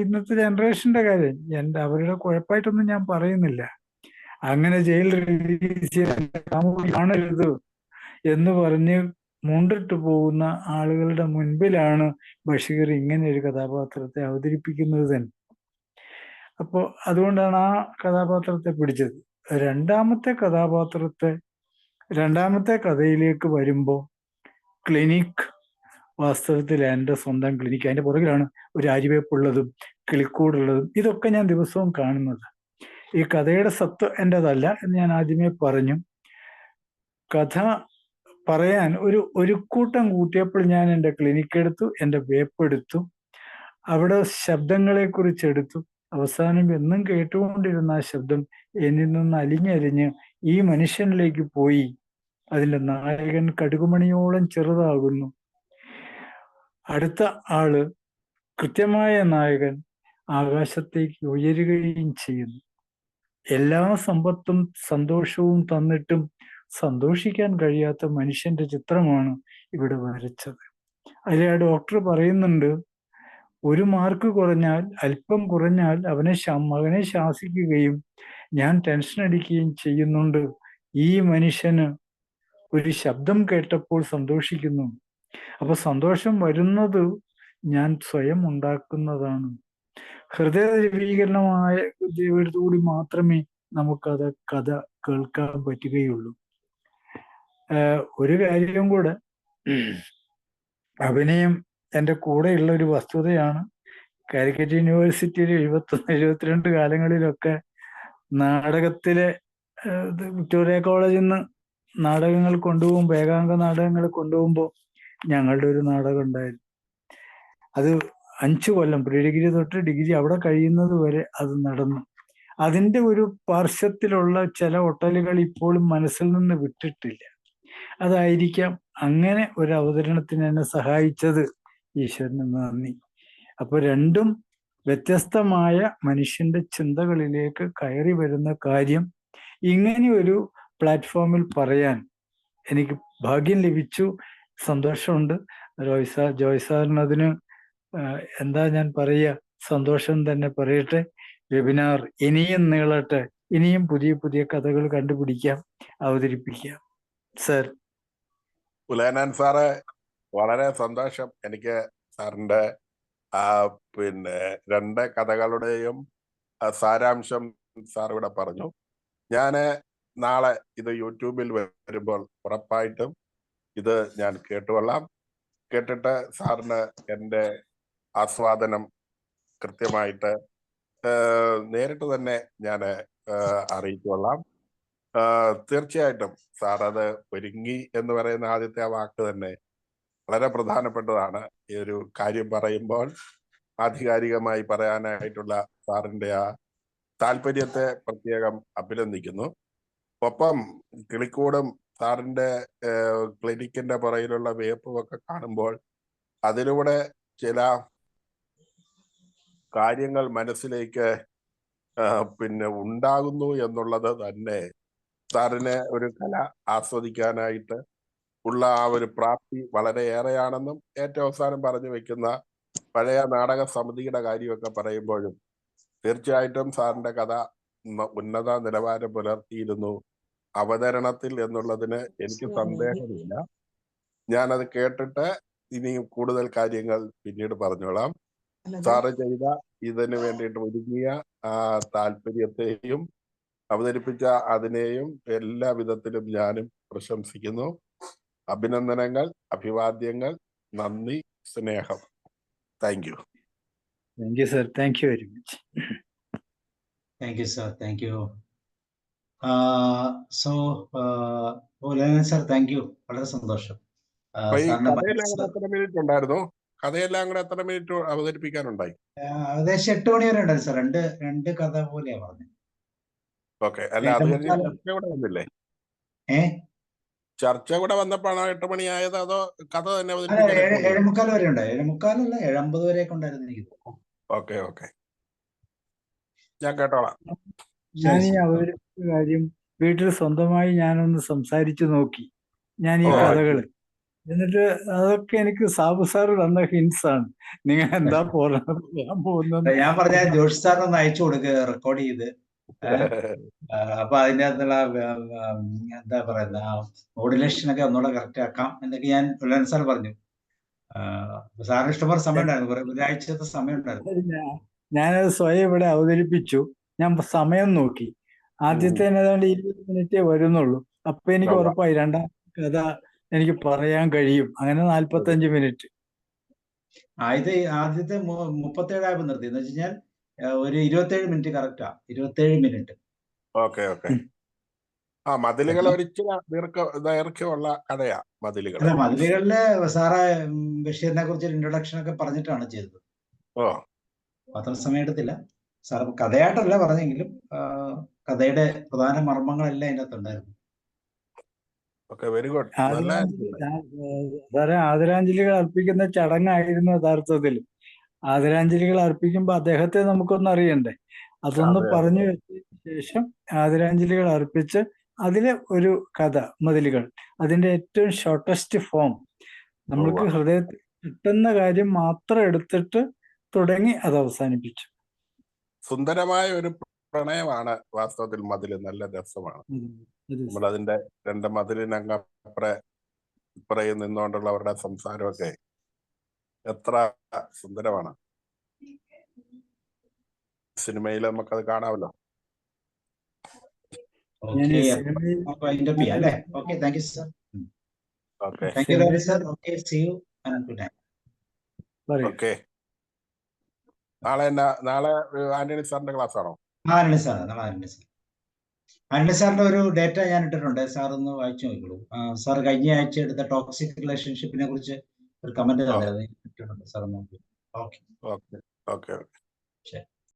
ഇന്നത്തെ ജനറേഷന്റെ കാര്യം അവരുടെ കുഴപ്പമായിട്ടൊന്നും ഞാൻ പറയുന്നില്ല. അങ്ങനെ ജയിൽ റിലീസ് കാണരുത് എന്ന് പറഞ്ഞ് മുണ്ടിട്ട് പോകുന്ന ആളുകളുടെ മുൻപിലാണ് ബഷീർ ഇങ്ങനെ ഒരു കഥാപാത്രത്തെ അവതരിപ്പിക്കുന്നത് തന്നെ. അപ്പോ അതുകൊണ്ടാണ് ആ കഥാപാത്രത്തെ പിടിച്ചത്. രണ്ടാമത്തെ കഥയിലേക്ക് വരുമ്പോൾ ക്ലിനിക് വാസ്തവത്തിൽ എൻ്റെ സ്വന്തം ക്ലിനിക്ക്. അതിൻ്റെ പുറകിലാണ് ഒരു അരിവേപ്പുള്ളതും കിളിക്കൂടുള്ളതും. ഇതൊക്കെ ഞാൻ ദിവസവും കാണുന്നത്. ഈ കഥയുടെ സത്ത് എൻ്റെതല്ല എന്ന് ഞാൻ ആദ്യമേ പറഞ്ഞു. കഥ പറയാൻ ഒരു കൂട്ടം കൂട്ടിയപ്പോൾ ഞാൻ എൻ്റെ ക്ലിനിക്ക് എടുത്തു, എൻ്റെ വേപ്പ് എടുത്തു, അവിടെ ശബ്ദങ്ങളെ കുറിച്ച് എടുത്തു. അവസാനം എന്നും കേട്ടുകൊണ്ടിരുന്ന ആ ശബ്ദം എന്നിൽ നിന്ന് അലിഞ്ഞലിഞ്ഞ് ഈ മനുഷ്യനിലേക്ക് പോയി. അതിൻ്റെ നായകൻ കടുകുമണിയോളം ചെറുതാകുന്നു. അടുത്ത ആള്, കൃത്യമായ നായകൻ, ആകാശത്തേക്ക് ഉയരുകയും ചെയ്യുന്നു. എല്ലാ സമ്പത്തും സന്തോഷവും തന്നിട്ടും സന്തോഷിക്കാൻ കഴിയാത്ത മനുഷ്യന്റെ ചിത്രമാണ് ഇവിടെ വരച്ചത്. അതിൽ ആ ഡോക്ടർ പറയുന്നുണ്ട്, ഒരു മാർക്ക് കുറഞ്ഞാൽ, അല്പം കുറഞ്ഞാൽ മകനെ ശാസിക്കുകയും ഞാൻ ടെൻഷൻ അടിക്കുകയും ചെയ്യുന്നുണ്ട്. ഈ മനുഷ്യന് ഒരു ശബ്ദം കേട്ടപ്പോൾ സന്തോഷിക്കുന്നു. അപ്പൊ സന്തോഷം വരുന്നത് ഞാൻ സ്വയം ഉണ്ടാക്കുന്നതാണ്. ഹൃദയദ്രവീകരണമായ ജീവിതത്തോടുകൂടി മാത്രമേ നമുക്കത് കഥ കേൾക്കാൻ പറ്റുകയുള്ളൂ. ഒരു കാര്യം കൂടെ, അഭിനയം എൻ്റെ കൂടെയുള്ള ഒരു വസ്തുതയാണ്. കാലിക്കറ്റ് യൂണിവേഴ്സിറ്റിയിൽ 71-72 കാലങ്ങളിലൊക്കെ നാടകത്തിലെ വിക്ടോറിയ കോളേജിൽ നിന്ന് നാടകങ്ങൾ കൊണ്ടുപോകുമ്പോൾ, ഏകാംഗ നാടകങ്ങൾ കൊണ്ടുപോകുമ്പോൾ ഞങ്ങളുടെ ഒരു നാടകം ഉണ്ടായിരുന്നു. അത് 5 കൊല്ലം പ്രീ ഡിഗ്രി തൊട്ട് ഡിഗ്രി അവിടെ കഴിയുന്നത് വരെ അത് നടന്നു. അതിൻ്റെ ഒരു പാർശ്വത്തിലുള്ള ചില ഒട്ടലുകൾ ഇപ്പോഴും മനസ്സിൽ നിന്ന് വിട്ടിട്ടില്ല. അതായിരിക്കാം അങ്ങനെ ഒരു അവതരണത്തിന് എന്നെ സഹായിച്ചത്. ഈശ്വരന് നന്ദി. അപ്പൊ രണ്ടും വ്യത്യസ്തമായ മനുഷ്യന്റെ ചിന്തകളിലേക്ക് കയറി വരുന്ന കാര്യം ഇങ്ങനെ ഒരു പ്ലാറ്റ്ഫോമിൽ പറയാൻ എനിക്ക് ഭാഗ്യം ലഭിച്ചു. സന്തോഷമുണ്ട്. ജോയ് സാറിന് അതിന് എന്താ ഞാൻ പറയുക, സന്തോഷം തന്നെ പറയട്ടെ. വെബിനാർ ഇനിയും നീളട്ടെ, ഇനിയും പുതിയ പുതിയ കഥകൾ കണ്ടുപിടിക്കാം, അവതരിപ്പിക്കാം. സർ. ഉലയനാൻ സാറ്, വളരെ സന്തോഷം. എനിക്ക് സാറിന്റെ പിന്നെ 2 കഥകളുടെയും സാരാംശം സാർ ഇവിടെ പറഞ്ഞു. ഞാന് നാളെ ഇത് യൂട്യൂബിൽ വരുമ്പോൾ ഉറപ്പായിട്ടും ഇത് ഞാൻ കേട്ടുകൊള്ളാം. കേട്ടിട്ട് സാറിന് എൻ്റെ ആസ്വാദനം കൃത്യമായിട്ട് നേരിട്ട് തന്നെ ഞാൻ അറിയിച്ചുകൊള്ളാം. തീർച്ചയായിട്ടും സാർ അത് ഒരുങ്ങി എന്ന് പറയുന്ന ആദ്യത്തെ ആ വാക്ക് തന്നെ വളരെ പ്രധാനപ്പെട്ടതാണ്. ഈ ഒരു കാര്യം പറയുമ്പോൾ ആധികാരികമായി പറയാനായിട്ടുള്ള സാറിന്റെ ആ താല്പര്യത്തെ പ്രത്യേകം അഭിനന്ദിക്കുന്നു. ഒപ്പം കിളിക്കൂടും സാറിന്റെ ക്ലിനിക്കിന്റെ പുറയിലുള്ള വേപ്പും ഒക്കെ കാണുമ്പോൾ അതിലൂടെ ചില കാര്യങ്ങൾ മനസ്സിലേക്ക് പിന്നെ ഉണ്ടാകുന്നു എന്നുള്ളത് തന്നെ സാറിന് ഒരു കല ആസ്വദിക്കാനായിട്ട് ഉള്ള ആ ഒരു പ്രാപ്തി വളരെയേറെയാണെന്നും ഏറ്റവും അവസാനം പറഞ്ഞു വെക്കുന്ന പഴയ നാടക സമിതിയുടെ കാര്യമൊക്കെ പറയുമ്പോഴും തീർച്ചയായിട്ടും സാറിന്റെ കഥ ഉന്നത നിലവാരം പുലർത്തിയിരുന്നു അവതരണത്തിൽ എന്നുള്ളതിന് എനിക്ക് സന്ദേഹമില്ല. ഞാനത് കേട്ടിട്ട് ഇനിയും കൂടുതൽ കാര്യങ്ങൾ പിന്നീട് പറഞ്ഞോളാം. സാറ് ചെയ്ത ഇതിനു വേണ്ടിയിട്ട് ഒരുങ്ങിയ ആ താല്പര്യത്തെയും അവതരിപ്പിച്ച അതിനെയും എല്ലാ വിധത്തിലും ഞാനും പ്രശംസിക്കുന്നു. അഭിനന്ദനങ്ങൾ, അഭിവാദ്യങ്ങൾ, നന്ദി, സ്നേഹം. Thank you. Thank you sir. Thank you very much. Thank you sir. Thank you. So Ulayanan sir, thank you. വളരെ സന്തോഷം. എത്ര മിനിറ്റ് ഉണ്ടായിരുന്നു? കഥയെല്ലാം കൂടെ എത്ര മിനിറ്റ് അവതരിപ്പിക്കാനുണ്ടായി? ഏകദേശം 8 മണി വരെ ഉണ്ടായിരുന്നു സർ. രണ്ട് കഥ പോലെയാ പറഞ്ഞത്. ഓക്കെ. അല്ല, അത് കഴിഞ്ഞ് ചർച്ച കൂടെ വന്നില്ലേ? ചർച്ച കൂടെ വന്നപ്പോഴാണോ 8 മണിയായത്, അതോ കഥ തന്നെ അവതരിപ്പിക്കാൻ? 7:45 വരെ ഉണ്ടായി. 7:45 അല്ല, 7:50 വരെയൊക്കെ ഉണ്ടായിരുന്നു എനിക്ക്. ഓക്കെ ഓക്കെ, ഞാൻ കേട്ടോളാം. ഞാൻ ഈ അവതരിപ്പിച്ച കാര്യം വീട്ടിൽ സ്വന്തമായി ഞാനൊന്ന് സംസാരിച്ചു നോക്കി. ഞാൻ ഈ കഥകള് എന്നിട്ട് അതൊക്കെ എനിക്ക് സാബു സാറ് തന്ന ഹിൻസ് ആണ്. നിങ്ങൾ എന്താ പറയാൻ പോകുന്നത്? ഞാൻ പറഞ്ഞ ജോഷി സാറിനൊന്ന് അയച്ചു കൊടുക്കുക, റെക്കോർഡ് ചെയ്ത്. അപ്പൊ അതിൻ്റെ അകത്തുള്ള എന്താ പറയുന്ന മോഡുലേഷൻ ഒക്കെ ഒന്നുകൂടെ കറക്റ്റ് ആക്കാം എന്നൊക്കെ ഞാൻ ഉലയനാൻ സാർ പറഞ്ഞു. സാറിന് ഇഷ്ടംപോലെ സമയം ഉണ്ടായിരുന്നു, ഒരാഴ്ചത്തെ സമയം ഉണ്ടായിരുന്നു. ഞാനത് സ്വയം ഇവിടെ അവതരിപ്പിച്ചു. ഞാൻ സമയം നോക്കി, ആദ്യത്തെ ഏതാണ്ട് 20 മിനിറ്റേ വരുന്നുള്ളൂ. അപ്പൊ എനിക്ക് ഉറപ്പായി രണ്ടാം കഥ എനിക്ക് പറയാൻ കഴിയും. അങ്ങനെ 45 മിനിറ്റ്. ഇത് ആദ്യത്തെ 37 നിർത്തി എന്ന് വെച്ച് കഴിഞ്ഞാൽ ഒരു 27 minute correct, 27 minute. Okay okay. ആ മതിലുകൾ ഒരിച്ചിരി ദൈർഘ്യമുള്ള കഥയാ മതിലുകൾ. അല്ല, മതിലുകളില് സാറ് ബഷീറിനെ കുറിച്ച് ഒരു ഇൻട്രൊഡക്ഷൻ ഒക്കെ പറഞ്ഞിട്ടാണ് ചെയ്തത്. ഓ, അത്ര സമയം എടുത്തില്ല സാർ. കഥയായിട്ടല്ല പറഞ്ഞെങ്കിലും കഥയുടെ പ്രധാന മർമ്മങ്ങളെല്ലാം അതിനകത്തുണ്ടായിരുന്നു. Okay, very good. നല്ല സാറേ, ആദരാഞ്ജലികൾ അർപ്പിക്കുന്ന ചടങ്ങായിരുന്നു യഥാർത്ഥത്തിൽ. ആദരാഞ്ജലികൾ അർപ്പിക്കുമ്പോൾ അദ്ദേഹത്തെ നമുക്കൊന്ന് അറിയണ്ടേ. അതൊന്ന് പറഞ്ഞു വെച്ചതിന് ശേഷം ആദരാഞ്ജലികൾ അർപ്പിച്ച് അതിലെ ഒരു കഥ മതിലുകൾ, അതിന്റെ ഏറ്റവും ഷോർട്ടസ്റ്റ് ഫോം, നമ്മൾക്ക് ഹൃദയത്തിൽ കിട്ടുന്ന കാര്യം മാത്രം എടുത്തിട്ട് തുടങ്ങി അത് അവസാനിപ്പിച്ചു. സുന്ദരമായ ഒരു പ്രണയമാണ് വാസ്തവത്തിൽ മതില്. നല്ല രസമാണ്. നമ്മൾ അതിന്റെ രണ്ട് മതിലിനപ്പുറയും നിന്നുകൊണ്ടുള്ള അവരുടെ സംസാരമൊക്കെ എത്ര സുന്ദരമാണ്. സിനിമയിൽ നമുക്കത് കാണാമല്ലോ. ഓക്കെ, നാളെ ആന്റണി സാറിന്റെ ക്ലാസ് ആണോ? ആന്റണി സാർ, ആന്റണി സാറിന്റെ ഒരു ഡേറ്റ ഞാൻ ഇട്ടിട്ടുണ്ട്, സാർ ഒന്ന് വായിച്ചു നോക്കിക്കോളൂ. സാർ കഴിഞ്ഞ ആഴ്ച എടുത്ത ടോക്സിക് റിലേഷൻഷിപ്പിനെ കുറിച്ച് ഒരു കമന്റ് തന്നിട്ടുണ്ട്, സാർ നോക്കി. Okay okay okay.